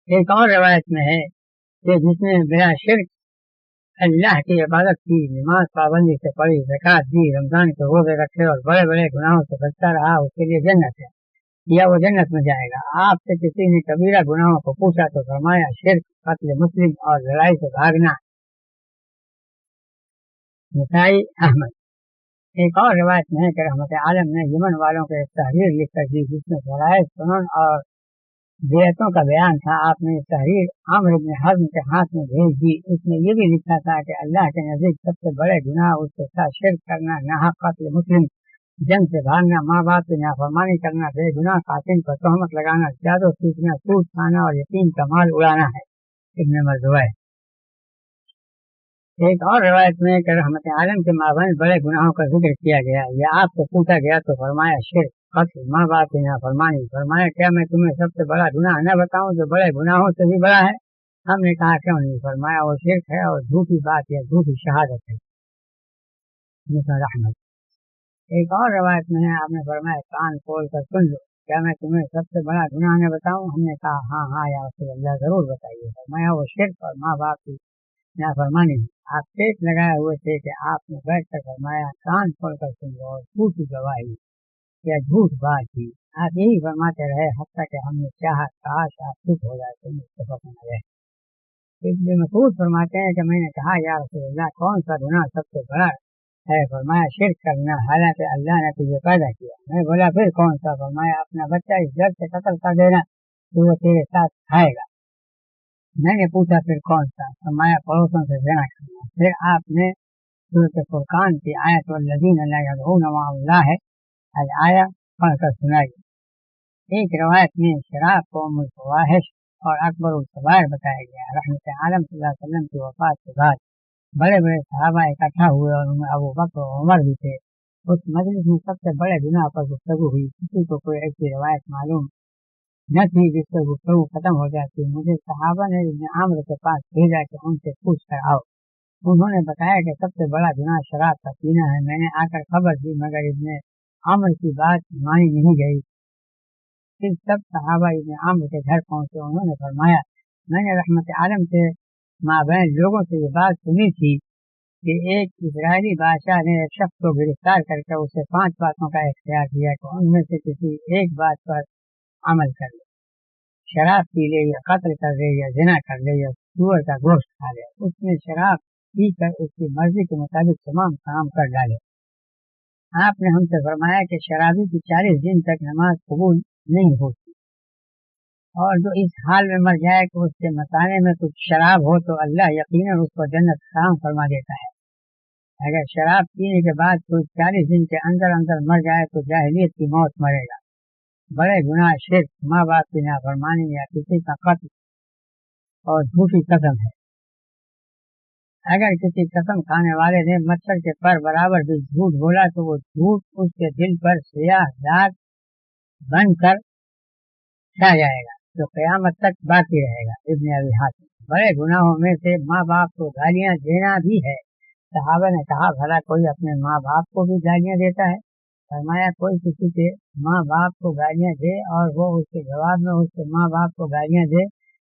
ایک اور روایت میں ہے کہ جس نے بلا شرک اللہ کی عبادت کی، نماز پابندی سے پڑھی، زکات دی، رمضان کے روزے رکھے اور بڑے بڑے گناہوں سے بچتا رہا، اس کے لیے جنت ہے یا وہ جنت میں جائے گا۔ آپ سے کسی نے کبیرہ گناہوں کو پوچھا تو فرمایا، شرک، قتل مسلم اور لڑائی سے بھاگنا۔ نسائی، احمد۔ ایک اور روایت میں ہے کہ رحمت عالم نے یمن والوں کو ایک تحریر لکھ کر دی جس میں فرائض، سنن اور بیعتوں کا بیان تھا۔ آپ نے تحریر عمرو بن حزم کے ہاتھ میں بھیج دی۔ اس میں یہ بھی لکھا تھا کہ اللہ کے نزدیک سب سے بڑے گناہ اس کے ساتھ شرک کرنا، ناحق قتل مسلم، جنگ سے بھاگنا، ماں باپ کی نافرمانی کرنا، بے گناہ قاتل پر تہمت لگانا، جادو سیکھنا، سود کھانا اور یتیم کا مال اڑانا ہے۔ ابن مردوہ۔ ایک اور روایت میں کہ رحمت عالم کے مابین بڑے گناہوں کا ذکر کیا گیا یا آپ سے پوچھا گیا تو فرمایا، شرک، قتل، ماں باپ کی نافرمانی۔ فرمایا، کیا میں تمہیں سب سے بڑا گناہ نہ بتاؤں جو بڑے گناہوں سے بھی بڑا ہے؟ ہم نے کہا، کیوں نہیں؟ فرمایا، وہ شرک ہے اور جھوٹی بات یا جھوٹی شہادت ہے۔ ایک اور روایت میں ہے، آپ نے فرمایا، کان کھول کر سن لو، کیا میں تمہیں سب سے بڑا گناہ نہ بتاؤں؟ ہم نے کہا، ہاں ہاں یا رسول اللہ، ضرور بتائیے۔ فرمایا، وہ شرک اور ماں باپ کی نافرمانی ہے۔ آپ پیٹ لگائے ہوئے تھے کہ آپ نے بیٹھ کر فرمایا، کان کھول کر سن لو اور جھوٹی گواہی یا جھوٹ بات کی۔ آپ یہی فرماتے رہے حتیٰ کہ ہم نے چاہا کاش آپ چپ ہو جاتے۔ متفق علیہ۔ ابن مسعود فرماتے ہیں کہ میں نے کہا یا رسول اللہ کون سا گناہ سب سے بڑا ہے؟ فرمایا شرک کرنا حالانکہ اللہ نے تجھے پیدا کیا۔ میں بولا پھر کون سا؟ فرمایا اپنا بچہ اس ڈر سے قتل کر دینا تو وہ تیرے ساتھ کھائے گا۔ میں نے پوچھا پھر کون سا؟ فرمایا پڑوسوں سے زنا کرنا۔ پھر آپ نے سورۃ فرقان کی آیت والذین لا یدعون مع اللہ الآیہ پڑھ کر سنائی۔ ایک روایت میں شراب کو ام الفواحش اور اکبر الکبائر بتایا گیا۔ رحمت عالم صلی اللہ علیہ وسلم کی وفات کے بعد بڑے بڑے صحابہ اکٹھا ہوئے اور ان میں ابو بکر و عمر بھی تھے۔ اس مجلس میں سب سے بڑے گناہ پر گفتگو ہوئی۔ کسی کو کوئی ایسی روایت معلوم نہ تھی جس سے گفتگو ختم ہو جاتی۔ مجھے صحابہ نے ابن عامر کے پاس بھیجا کہ ان سے پوچھ کر آؤ۔ انہوں نے بتایا کہ سب سے بڑا گناہ شراب کا پینا ہے۔ میں نے آ کر خبر دی مگر ابن عامر کی بات مانی نہیں گئی۔ پھر سب صحابہ ابن عامر کے گھر پہنچے۔ انہوں نے فرمایا میں نے رحمت عالم کے مابین لوگوں سے یہ بات سنی تھی کہ ایک اسرائیلی بادشاہ نے ایک شخص کو گرفتار کر کے اسے 5 باتوں کا اختیار دیا کہ ان میں سے کسی ایک بات پر عمل کر لے، شراب پی لے یا قتل کر لے یا زنا کر لے یا سور کا گوشت کھا لے۔ اس نے شراب پی کر اس کی مرضی کے مطابق تمام کام کر ڈالے۔ آپ نے ہم سے فرمایا کہ شرابی کی 40 دن تک نماز قبول نہیں ہوتی، اور جو اس حال میں مر جائے کہ اس کے مثانے میں کچھ شراب ہو تو اللہ یقیناً اس کو جنت حرام فرما دیتا ہے۔ اگر شراب پینے کے بعد کوئی 40 دن کے اندر اندر مر جائے تو جاہلیت کی موت مرے گا۔ بڑے گناہ شرک، ماں باپ کی نافرمانی یا کسی کا قتل اور جھوٹی قسم ہے۔ اگر کسی قسم کھانے والے نے مچھر کے پر برابر بھی جھوٹ بولا تو وہ جھوٹ اس کے دل پر سیاہ داغ بن کر چھا جائے گا جو قیامت تک باقی رہے گا۔ ابن ابی حاتم۔ بڑے گناہوں میں سے ماں باپ کو گالیاں دینا بھی ہے۔ صحابہ نے کہا بھلا کوئی اپنے ماں باپ کو بھی گالیاں دیتا ہے؟ فرمایا کوئی کسی کے ماں باپ کو گالیاں دے اور وہ اس کے جواب میں اس کے ماں باپ کو گالیاں دے،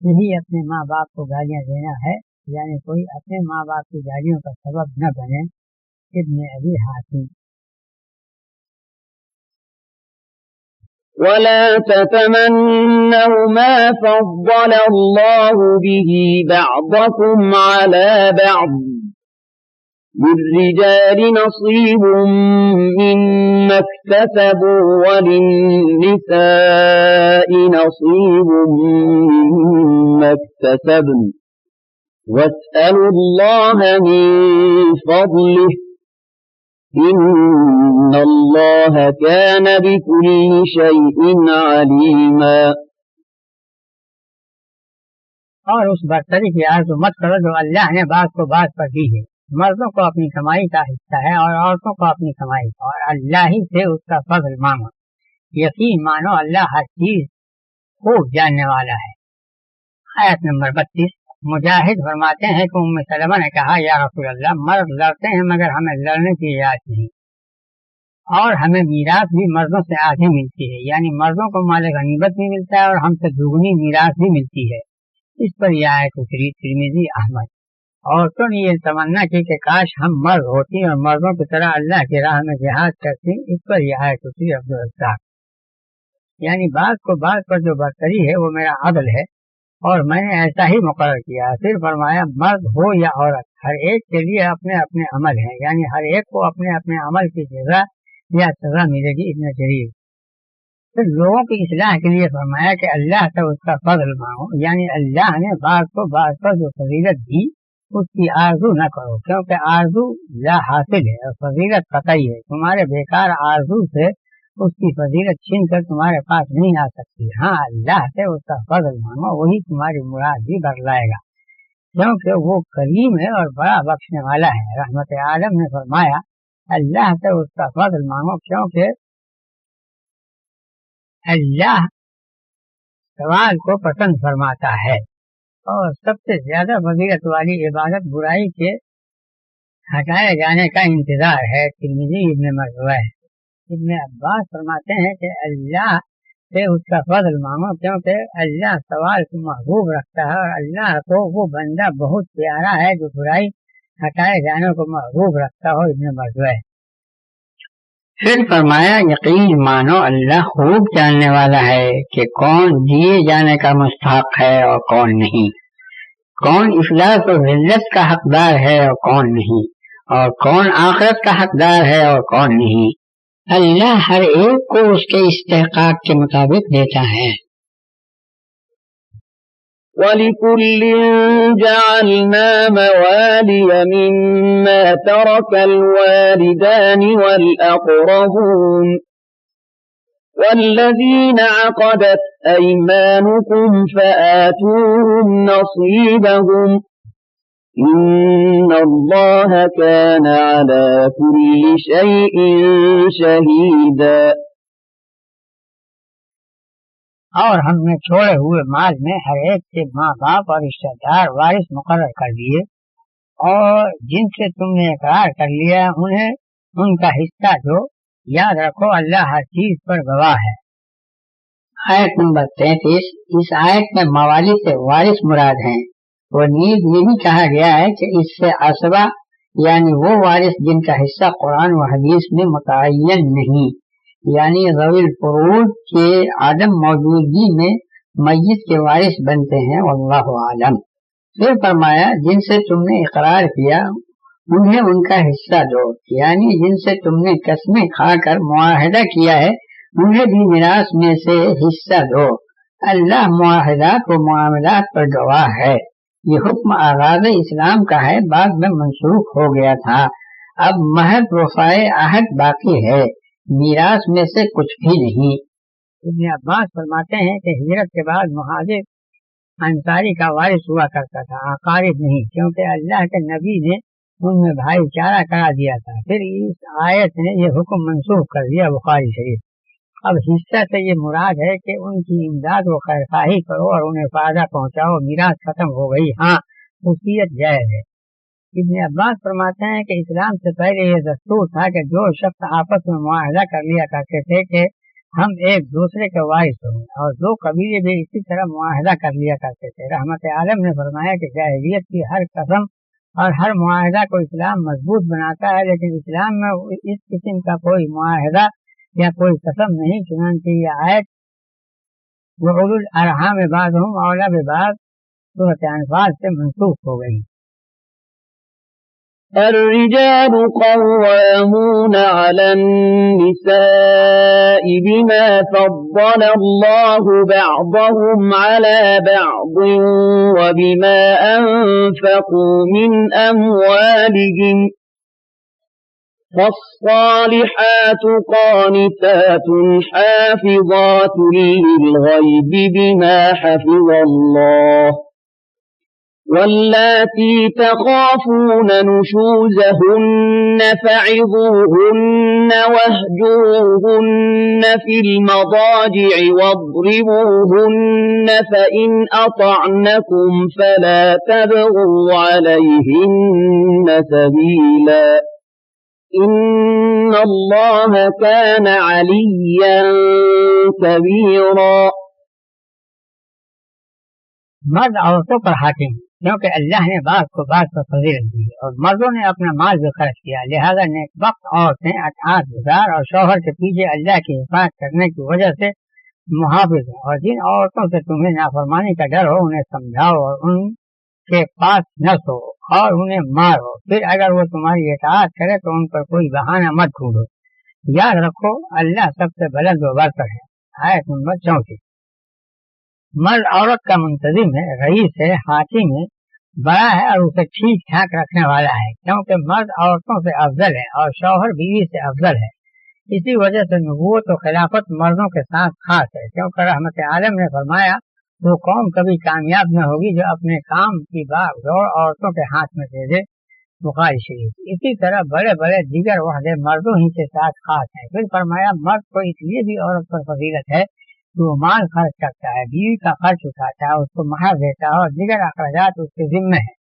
یہی اپنے ماں باپ کو گالیاں دینا ہے، یعنی کوئی اپنے ماں باپ کی گالیوں کا سبب نہ بنے۔ ابن ابی حاتم۔ ولا تتمنوا ما فضل الله به بعضكم على بعض للرجال نصيب مما اكتسبوا وللنساء نصيب مما اكتسبن واسألوا الله من فضله إن الله كان بكل شيء عليما۔ اور اس برتری کی آرزو مت کرو جو اللہ نے بعض کو بعض پر دی ہے۔ مردوں کو اپنی کمائی کا حصہ ہے اور عورتوں کو اپنی کمائی کا، اور اللہ ہی سے اس کا فضل مانگو۔ یقین مانو اللہ ہر چیز خوب جاننے والا ہے۔ آیت نمبر 32۔ مجاہد فرماتے ہیں کہ ام سلمہ نے کہا یا رسول اللہ مرد لڑتے ہیں مگر ہمیں لڑنے کی اجازت نہیں، اور ہمیں میراث بھی مردوں سے آدھی ملتی ہے، یعنی مردوں کو مال غنیمت بھی ملتا ہے اور ہم سے دوگنی میراث بھی ملتی ہے۔ اس پر یہ آیت اتری۔ ترمذی احمد۔ عورتوں نے یہ تمنا کی کہ کاش ہم مرد ہوتی اور مردوں کی طرح اللہ کی راہ میں جہاد کرتی۔ اس پر یہ آیت اتری۔ عبدالرزاق۔ یعنی بعض کو بعض پر جو برتری ہے وہ میرا عدل ہے اور میں نے ایسا ہی مقرر کیا۔ پھر فرمایا مرد ہو یا عورت ہر ایک کے لیے اپنے اپنے عمل ہیں، یعنی ہر ایک کو اپنے اپنے عمل کی جزا یا سزا ملے گی۔ ابن جریر۔ پھر لوگوں کی اصلاح کے لیے فرمایا کہ اللہ سے اس کا فضل مانگو، یعنی اللہ نے بعض کو بعض پر جو فضیلت دی اس کی آرزو نہ کرو، کیونکہ آرزو لا حاصل ہے اور فضیلت قطعی ہے۔ تمہارے بیکار آرزو سے اس کی فضیلت چھین کر تمہارے پاس نہیں آ سکتی۔ ہاں اللہ سے اس کا فضل مانگو، وہی تمہاری مراد بھی بتلائے گا، کیونکہ وہ کریم ہے اور بڑا بخشنے والا ہے۔ رحمت عالم نے فرمایا اللہ سے اس کا فضل مانگو، کیونکہ اللہ سوال کو پسند فرماتا ہے، اور سب سے زیادہ فضیلت والی عبادت برائی کے ہٹائے جانے کا انتظار ہے۔ ترمذی ابن مردوہ۔ ابن عباس فرماتے ہیں کہ اللہ سے اس کا فضل مانگو، کیونکہ اللہ سوال کو محبوب رکھتا ہے اور اللہ کو وہ بندہ بہت پیارا ہے جو برائی ہٹائے جانے کو محبوب رکھتا ہو۔ ابن مردوہ۔ پھر فرمایا یقین مانو اللہ خوب جاننے والا ہے کہ کون دیے جانے کا مستحق ہے اور کون نہیں۔ کون افلاس و ذلت کا حقدار ہے اور کون نہیں، اور کون آخرت کا حقدار ہے اور کون نہیں۔ اللہ ہر ایک کو اس کے استحقاق کے مطابق دیتا ہے۔ وَلِكُلٍّ جَعَلْنَا مَوَالِيَ مِمَّا تَرَكَ الْوَالِدَانِ وَالْأَقْرَبُونَ وَالَّذِينَ عَقَدَتْ أَيْمَانُكُمْ فَآتُوهُمْ نَصِيبَهُمْ إِنَّ اللَّهَ كَانَ عَلَى كُلِّ شَيْءٍ شَهِيدًا۔ اور ہم نے چھوڑے ہوئے مال میں ہر ایک کے ماں باپ اور رشتہ دار وارث مقرر کر دیے، اور جن سے تم نے اقرار کر لیا انہیں ان کا حصہ دو، یاد رکھو اللہ ہر چیز پر گواہ ہے۔ آیت نمبر 33۔ اس آیت میں موالی سے وارث مراد ہیں، اور نیز یہ بھی کہا گیا ہے کہ اس سے عصبہ یعنی وہ وارث جن کا حصہ قرآن و حدیث میں متعین نہیں، یعنی ذوی الفروض کے عدم موجودگی میں میت کے وارث بنتے ہیں، واللہ عالم۔ پھر فرمایا جن سے تم نے اقرار کیا انہیں ان کا حصہ دو، یعنی جن سے تم نے قسمیں کھا کر معاہدہ کیا ہے انہیں بھی میراث میں سے حصہ دو۔ اللہ معاہدات و معاملات پر گواہ ہے۔ یہ حکم آغاز اسلام کا ہے، بعد میں منسوخ ہو گیا تھا، اب محض وفائے عہد باقی ہے، میراث میں سے کچھ بھی نہیں۔ ابن عباس فرماتے ہیں کہ ہجرت کے بعد مہاجر انصاری کا وارث ہوا کرتا تھا، اقارب نہیں، کیونکہ اللہ کے نبی نے ان میں بھائی چارہ کرا دیا تھا۔ پھر اس آیت نے یہ حکم منسوخ کر دیا، بخاری شریف۔ اب حصہ سے یہ مراد ہے کہ ان کی امداد و خیرخواہی کرو اور انہیں فائدہ پہنچاؤ، میراث ختم ہو گئی، ہاں وصیت جائز ہے۔ ابن عباس فرماتے ہیں کہ اسلام سے پہلے یہ دستور تھا کہ جو شخص آپس میں معاہدہ کر لیا کرتے تھے کہ ہم ایک دوسرے کے وارث ہوں، اور دو قبیلے بھی اسی طرح معاہدہ کر لیا کرتے تھے۔ رحمت عالم نے فرمایا کہ جاہلیت کی ہر قسم اور ہر معاہدہ کو اسلام مضبوط بناتا ہے، لیکن اسلام میں اس قسم کا کوئی معاہدہ یا کوئی قسم نہیں، چنانچہ یہ آیت وَأُولُو الْأَرْحَامِ بَعْضُهُمْ أَوْلَىٰ بِبَعْضٍ سورۃ انفال سے منسوخ ہو گئی۔ الرجال قوامون على النساء بما فضل الله بعضهم على بعض وبما أنفقوا من أموالهم فالصالحات قانتات حافظات للغيب بما حفظ الله واللاتي تخافون نشوزهن فعظوهن واهجروهن في المضاجع واضربوهن فإن أطعنكم فلا تبغوا عليهن سبيلا إن الله كان عليا كبيرا۔ مرد عورتوں پر حاکم، کیونکہ اللہ نے بعض کو بعض پر فضیلت دی اور مردوں نے اپنا مال بھی خرچ کیا، لہذا نیک بخت عورتیں اطاعت گزار اور شوہر کے پیچھے اللہ کی حفاظت کرنے کی وجہ سے محافظ ہیں۔ اور جن عورتوں سے تمہیں نافرمانی کا ڈر ہو انہیں سمجھاؤ اور ان کے پاس نہ سو اور انہیں مارو، پھر اگر وہ تمہاری اطاعت کرے تو ان پر کوئی بہانہ مت ڈھونڈو، یاد رکھو اللہ سب سے بلند و برتر ہے۔ آیت نمبر 34۔ مرد عورت کا منتظم ہے، رئیس ہے، حاکم ہے، بڑا ہے اور اسے ٹھیک ٹھاک رکھنے والا ہے، کیونکہ مرد عورتوں سے افضل ہے اور شوہر بیوی سے افضل ہے۔ اسی وجہ سے نبوت و خلافت مردوں کے ساتھ خاص ہے، کیونکہ رحمت عالم نے فرمایا وہ قوم کبھی کامیاب نہ ہوگی جو اپنے کام کی باغ دوڑ عورتوں کے ہاتھ میں دے دے، بخاری شریف۔ اسی طرح بڑے بڑے دیگر وحدے مردوں ہی کے ساتھ خاص ہیں۔ پھر فرمایا مرد کو اس لیے بھی عورت پر فضیلت ہے کہ وہ مال خرچ کرتا ہے، بیوی کا خرچ اٹھاتا ہے، اس کو مہر دیتا ہے اور دیگر اخراجات اس کے ذمہ ہے۔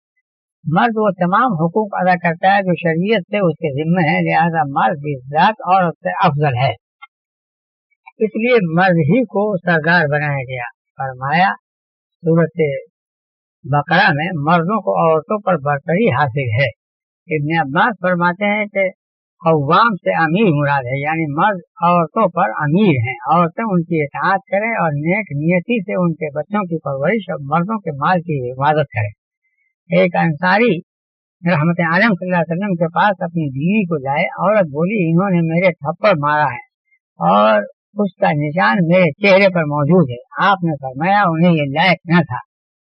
مرد وہ تمام حقوق ادا کرتا ہے جو شریعت سے اس کے ذمہ ہے، لہذا مرد بھی ذات عورت سے افضل ہے، اس لیے مرد ہی کو سردار بنایا گیا۔ فرمایا سورۃ بقرہ میں مردوں کو عورتوں پر برتری حاصل ہے۔ ابن عباس فرماتے ہیں کہ قوام سے امیر مراد ہے، یعنی مرد عورتوں پر امیر ہیں، عورتیں ان کی اطاعت کریں اور نیک نیتی سے ان کے بچوں کی پرورش اور مردوں کے مال کی حفاظت کریں۔ ایک انصاری رحمت عالم صلی اللہ علیہ وسلم کے پاس اپنی بیوی کو لائے. عورت بولی انہوں نے میرے تھپڑ مارا ہے اور اس کا نشان میرے چہرے پر موجود ہے. آپ نے فرمایا انہیں یہ لائق نہ تھا.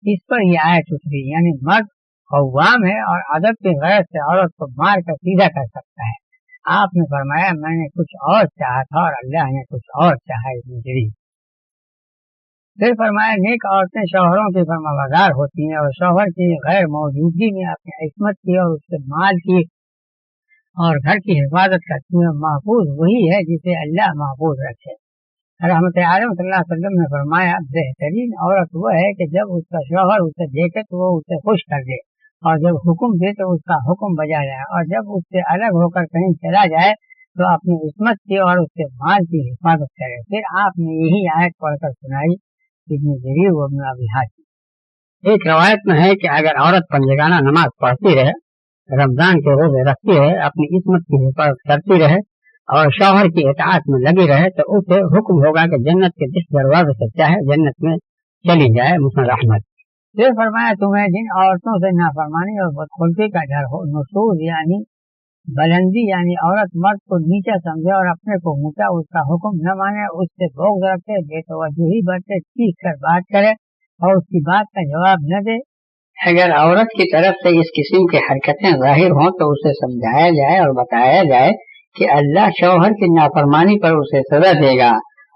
اس پر یہ آیت اتری یعنی مرد قوام ہے اور ادب کی غرض سے عورت کو مار کر سیدھا کر سکتا ہے. آپ نے فرمایا میں نے کچھ اور چاہا تھا اور اللہ نے کچھ اور چاہا. پھر فرمایا نیک عورتیں شوہروں کی فرمانبردار ہوتی ہیں اور شوہر کی غیر موجودگی میں اپنی عصمت کی اور اس کے مال کی اور گھر کی حفاظت کرتی ہیں. محفوظ وہی ہے جسے اللہ محفوظ رکھے. رحمت عالم صلی اللہ علیہ وسلم نے فرمایا بہترین عورت وہ ہے کہ جب اس کا شوہر اسے دیکھے تو وہ اسے خوش کر دے اور جب حکم دے تو اس کا حکم بجا جائے اور جب اس سے الگ ہو کر کہیں چلا جائے تو اپنی عصمت کی اور اس کے مال کی حفاظت کرے. پھر آپ نے یہی آیت پڑھ کر سنائی ابن جریر و ابن ابی حاتم. ایک روایت میں ہے کہ اگر عورت پنجگانہ نماز پڑھتی رہے, رمضان کے روزے رکھتی رہے, اپنی عصمت کی حفاظت کرتی رہے اور شوہر کی اطاعت میں لگی رہے تو اسے حکم ہوگا کہ جنت کے جس دروازے سے چاہے جنت میں چلی جائے. مسند احمد. پھر فرمایا تمہیں جن عورتوں سے نافرمانی اور بدخلقی کا ڈر ہو, نشوز یعنی بلندی یعنی عورت مرد کو نیچا سمجھے اور اپنے کو اونچا, اس کا حکم نہ مانے, اس سے بغض رکھے, بے توجہی برتے, چیخ کر بات کرے اور اس کی بات کا جواب نہ دے. اگر عورت کی طرف سے اس قسم کی حرکتیں ظاہر ہوں تو اسے سمجھایا جائے اور بتایا جائے کہ اللہ شوہر کی نافرمانی پر اسے سزا دے گا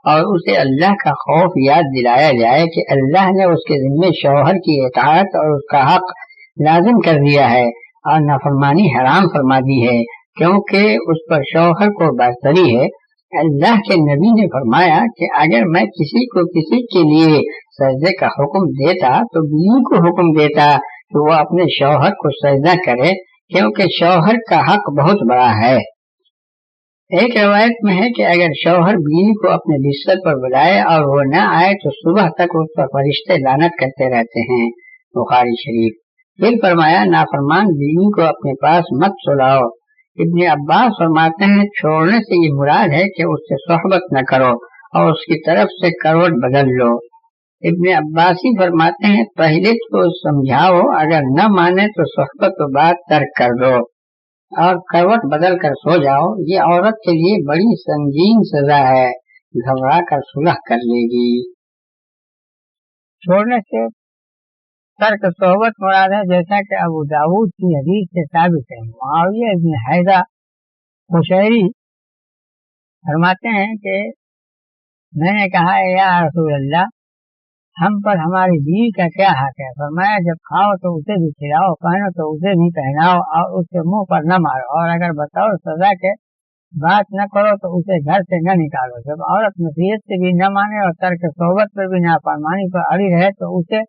اور اسے اللہ کا خوف یاد دلایا جائے کہ اللہ نے اس کے ذمے شوہر کی اطاعت اور اس کا حق لازم کر دیا ہے اور نافرمانی حرام فرما دی ہے کیونکہ اس پر شوہر کو برتری ہے. اللہ کے نبی نے فرمایا کہ اگر میں کسی کو کسی کے لیے سجدے کا حکم دیتا تو بیوی کو حکم دیتا کہ وہ اپنے شوہر کو سجدہ کرے کیونکہ شوہر کا حق بہت بڑا ہے. ایک روایت میں ہے کہ اگر شوہر بیوی کو اپنے بستر پر بلائے اور وہ نہ آئے تو صبح تک اس پر فرشتے لعنت کرتے رہتے ہیں. بخاری شریف. پھر فرمایا نافرمان بیوی کو اپنے پاس مت سلاؤ. ابن عباس فرماتے ہیں چھوڑنے سے یہ مراد ہے کہ اس سے صحبت نہ کرو اور اس کی طرف سے کروٹ بدل لو. ابن عباسی فرماتے ہیں پہلے تو سمجھاؤ, اگر نہ مانے تو صحبت و بات ترک کر دو اور کروٹ بدل کر سو جاؤ. یہ عورت کے لیے بڑی سنگین سزا ہے, گھبرا کر صلح کر لے گی. چھوڑنے سے ترک صحبت مراد ہے جیسا کہ ابو داود کی حدیث سے ثابت ہے. معاویہ ابن حیدہ قشیری فرماتے ہیں کہ میں نے کہا یا رسول اللہ ہم پر ہماری بیوی کا کیا حق ہے؟ فرمایا جب کھاؤ تو اسے بھی کھلاؤ, پہنو تو اسے بھی پہناؤ اور اس کے منہ پر نہ مارو, اور اگر بتاؤ سزا کے بات نہ کرو تو اسے گھر سے نہ نکالو. جب عورت نصیحت سے بھی نہ مانے اور ترک صحبت پر بھی نافرمانی پر اڑی رہے تو اسے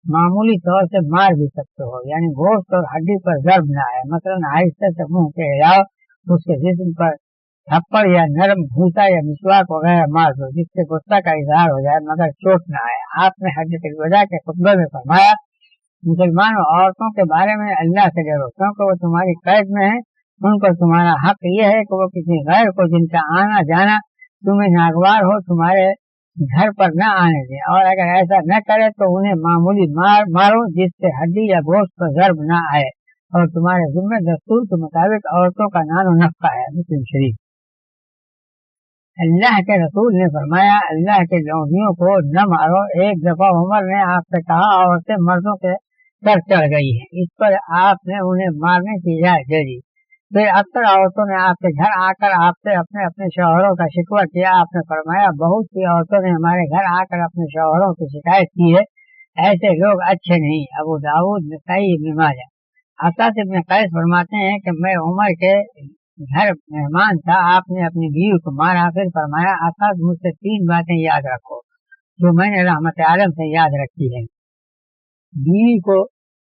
معمولی طور سے مار بھی سکتے ہو, یعنی گوشت اور ہڈی پر ضرب نہ آئے. مثلاً آہستہ سے منہ کے ہلاؤ, اس کے جسم پر تھپڑ یا نرم بھوسا یا مسواک وغیرہ مار دو جس سے غصہ کا اظہار ہو جائے مگر چوٹ نہ آئے. آپ نے حجۃ الوداع کے خطبے میں فرمایا مسلمانوں عورتوں کے بارے میں اللہ سے ڈرو کیونکہ وہ تمہاری قید میں ہیں. ان پر تمہارا حق یہ ہے کہ وہ کسی غیر کو جن کا آنا جانا تمہیں ناگوار ہو تمہارے گھر پر نہ آنے دیں, اور اگر ایسا نہ کرے تو انہیں معمولی مارو جس سے ہڈی یا گوشت پر ضرب نہ آئے, اور تمہارے ذمہ دستور کے مطابق عورتوں کا نان و نفقہ ہے. مسلم شریف. اللہ کے رسول نے فرمایا اللہ کے لونڈیوں کو نہ مارو. ایک دفعہ عمر نے آپ سے کہا عورتیں مردوں کے سر چڑھ گئی ہیں. اس پر آپ نے انہیں مارنے کی اجازت دے دی. پھر اکثر عورتوں نے آپ کے گھر آ کر آپ سے اپنے شوہروں کا شکوہ کیا. آپ نے فرمایا بہت سی عورتوں نے ہمارے گھر آ کر اپنے شوہروں کی شکایت کی ہے, ایسے لوگ اچھے نہیں. ابو داؤد, نسائی, ابن ماجہ. اسد ابن قیس فرماتے ہیں کہ میں عمر کے گھر مہمان تھا, آپ نے اپنی بیوی کو مارا. پھر فرمایا اسد مجھ سے 3 باتیں یاد رکھو جو میں نے رحمت عالم سے یاد رکھی ہیں. بیوی کو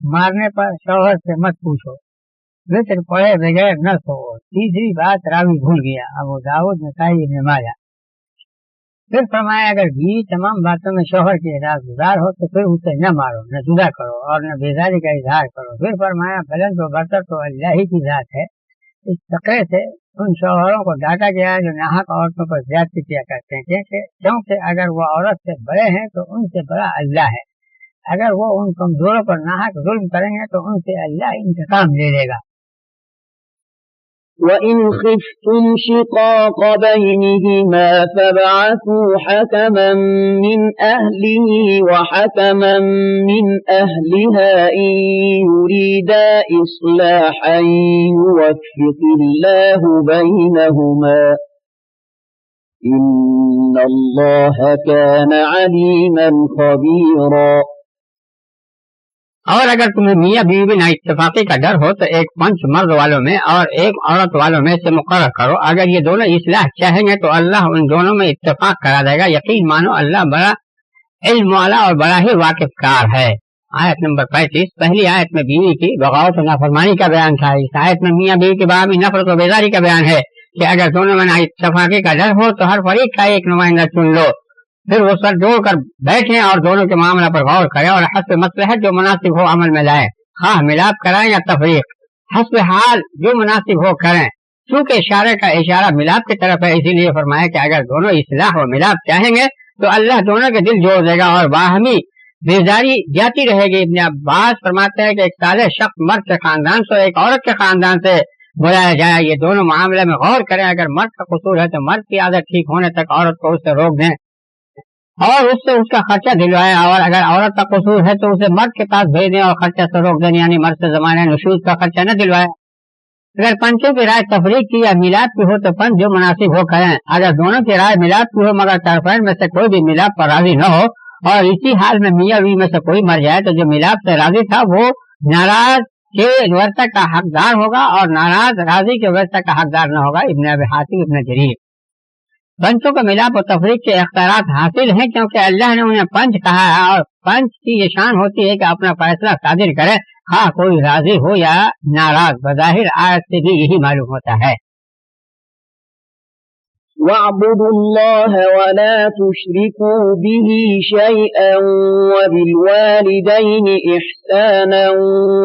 مارنے پر شوہر سے مت پوچھو, وطر پڑھے بغیر نہ سو. تیسری بات راوی بھول گیا. ابو داؤد, نسائی, ابن ماجہ. پھر فرمایا اگر بیوی تمام باتوں میں شوہر کی اطاعت گزار ہو تو پھر اسے نہ مارو, نہ جدا کرو اور نہ بیزاری کا اظہار کرو. پھر فرمایا بلند و برتر تو اللہ ہی کی ذات ہے. اس فقرے سے ان شوہروں کو ڈانٹا گیا جو ناحق عورتوں پر زیادتی کیا کرتے ہیں, کیونکہ اگر وہ عورت سے بڑے ہیں تو ان سے بڑا اللہ ہے. اگر وہ ان کمزوروں پر ناحق ظلم کریں گے تو ان سے اللہ انتقام لے لے گا. وَإِنْ خِفْتُمْ شِقَاقَ بَيْنِهِمَا فَابْعَثُوا حَكَمًا مِّنْ أَهْلِهِ وَحَكَمًا مِّنْ أَهْلِهَا إِن يُرِيدَا إِصْلَاحًا يُوَفِّقِ اللَّهُ بَيْنَهُمَا إِنَّ اللَّهَ كَانَ عَلِيمًا خَبِيرًا. اور اگر تمہیں میاں بیوی میں نہ اتفاقی کا ڈر ہو تو ایک پنچ مرد والوں میں اور ایک عورت والوں میں سے مقرر کرو. اگر یہ دونوں اصلاح چاہیں گے تو اللہ ان دونوں میں اتفاق کرا دے گا. یقین مانو اللہ بڑا علم والا اور بڑا ہی واقف کار ہے. آیت نمبر 35. پہلی آیت میں بیوی کی بغاوت و نافرمانی کا بیان تھا. اس آیت میں میاں بیوی کے باہمی نفرت و بیزاری کا بیان ہے کہ اگر دونوں میں نہ اتفاقی کا ڈر ہو تو ہر فریق کا ایک نمائندہ چن لو، پھر وہ سر جوڑ کر بیٹھیں اور دونوں کے معاملہ پر غور کریں اور حسب مصلحت جو مناسب ہو عمل میں لائیں، خواہ ملاپ کرائیں یا تفریق، حسب حال جو مناسب ہو کریں. چونکہ اشارے کا اشارہ ملاپ کی طرف ہے، اسی لیے فرمایا کہ اگر دونوں اصلاح و ملاپ چاہیں گے تو اللہ دونوں کے دل جوڑ دے گا اور باہمی بیزاری جاتی رہے گی. ابن عباس فرماتے ہیں کہ ایک صالح شخص مرد کے خاندان سے ایک عورت کے خاندان سے بلایا جائے، یہ دونوں معاملے میں غور کریں. اگر مرد کا قصور ہے تو مرد کی عادت ٹھیک ہونے تک عورت کو اس سے روک دیں اور اس سے اس کا خرچہ دلوائے، اور اگر عورت کا قصور ہے تو اسے مرد کے پاس بھیج دیں اور خرچہ سے روک دیں، یعنی مرد سے زمانے نشوز کا خرچہ نہ دلوائے. اگر پنچوں کی رائے تفریق کی یا میلاد کی ہو تو پنچ جو مناسب ہو کریں. اگر دونوں کی رائے میلاد کی ہو مگر طرفین میں سے کوئی بھی میلاد پر راضی نہ ہو اور اسی حال میں میاں بیوی میں سے کوئی مر جائے تو جو میلاد سے راضی تھا وہ ناراض کے ورثہ کا حقدار ہوگا اور ناراض راضی کے ورثہ کا حقدار نہ ہوگا. ابن ابی حاتم، ابن جریر. پنچوں کو ملاپ و تفریق کے اختیارات حاصل ہیں کیونکہ اللہ نے انہیں پنچ کہا ہے اور پنچ کی یہ شان ہوتی ہے کہ اپنا فیصلہ صادر کرے خواہ کوئی راضی ہو یا ناراض. بظاہر آیت سے بھی یہی معلوم ہوتا ہے. وَاعْبُدُوا اللَّهَ وَلَا تُشْرِكُوا بِهِ شَيْئًا وَبِالْوَالِدَيْنِ إِحْسَانًا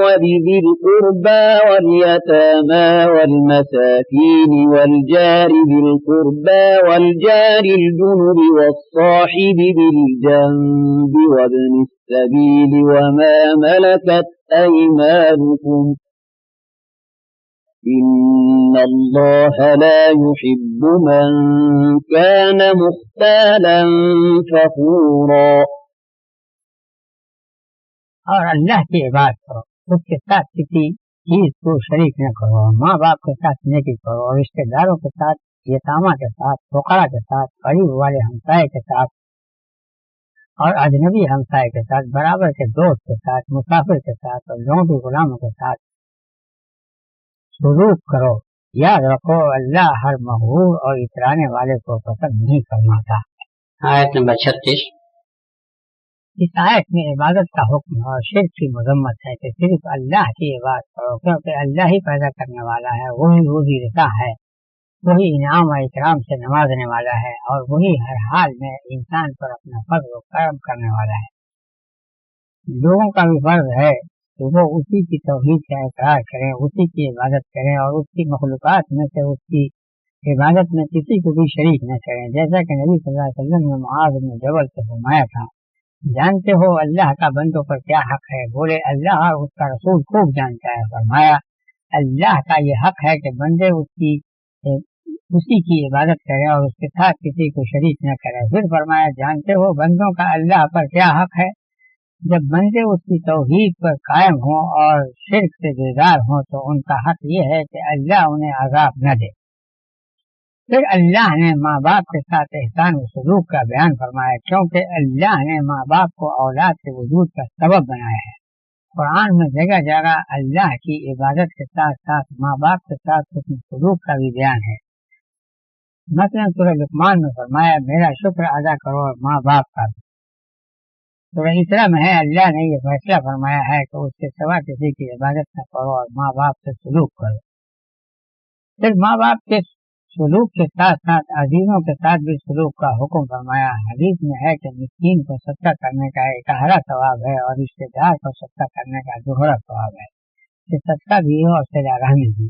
وَبِذِي الْقُرْبَى وَالْيَتَامَى وَالْمَسَاكِينِ وَالْجَارِ ذِي الْقُرْبَى وَالْجَارِ الْجُنُبِ وَالصَّاحِبِ بِالْجَنبِ وَابْنِ السَّبِيلِ وَمَا مَلَكَتْ أَيْمَانُكُمْ إِنَّ اللَّهَ لَا يُحِبُّ مَن كَانَ مُخْتَالًا فَخُورًا. اور اللہ کی عبادت کرو، اس کے ساتھ کسی چیز کو شریک نہ کرو، ماں باپ کے ساتھ نیکی کرو اور رشتہ داروں کے ساتھ، یتامہ کے ساتھ، فقراء کے ساتھ، قریب والے ہمسائے کے ساتھ اور اجنبی ہمسائے کے ساتھ، برابر کے دوست کے ساتھ، مسافر کے ساتھ اور لونڈی غلاموں کے ساتھ سلوک کرو. یاد رکھو اللہ ہر مغرور اور اترانے والے کو پسند نہیں فرماتا. آیت نمبر 36. اس آیت میں عبادت کا حکم اور شرک کی مذمت ہے کہ صرف اللہ کی عبادت کرو کیونکہ اللہ ہی پیدا کرنے والا ہے، وہی روزی رسا ہے، وہی انعام و اکرام سے نوازنے والا ہے اور وہی ہر حال میں انسان پر اپنا فضل و کرم کرنے والا ہے. لوگوں کا بھی فرض ہے کہ وہ اسی کی توحید کا اقرار کریں، اسی کی عبادت کریں اور اس کی مخلوقات میں سے اس کی عبادت میں کسی کو بھی شریک نہ کریں. جیسا کہ نبی صلی اللہ علیہ وسلم نے معاذ بن جبل سے فرمایا تھا، جانتے ہو اللہ کا بندوں پر کیا حق ہے؟ بولے اللہ اور اس کا رسول خوب جانتا ہے. فرمایا اللہ کا یہ حق ہے کہ بندے اسی کی عبادت کریں اور اس کے ساتھ کسی کو شریک نہ کریں. پھر فرمایا جانتے ہو بندوں کا اللہ پر کیا حق ہے؟ جب بندے اس کی توحید پر قائم ہوں اور شرک سے بیزار ہوں تو ان کا حق یہ ہے کہ اللہ انہیں عذاب نہ دے. پھر اللہ نے ماں باپ کے ساتھ احسان و سلوک کا بیان فرمایا کیونکہ اللہ نے ماں باپ کو اولاد کے وجود کا سبب بنایا ہے. قرآن میں جگہ جگہ اللہ کی عبادت کے ساتھ ساتھ ماں باپ کے ساتھ حسن سلوک کا بھی بیان ہے. مثلا سورہ لقمان میں فرمایا میرا شکر ادا کرو اور ماں باپ کا. سورہ اسراء میں ہے اللہ نے یہ فیصلہ فرمایا ہے کہ اس کے سوا کسی کی عبادت نہ کرو اور ماں باپ سے سلوک کرو. پھر ماں باپ کے سلوک کے ساتھ ساتھ عزیزوں کے ساتھ بھی سلوک کا حکم فرمایا. حدیث میں ہے کہ مسکین کو صدقہ کرنے کا اکہرا ثواب ہے اور رشتے دار کو صدقہ کرنے کا دوہرا ثواب ہے. کہ صدقہ بھی ہو اور صلہ رحمی بھی.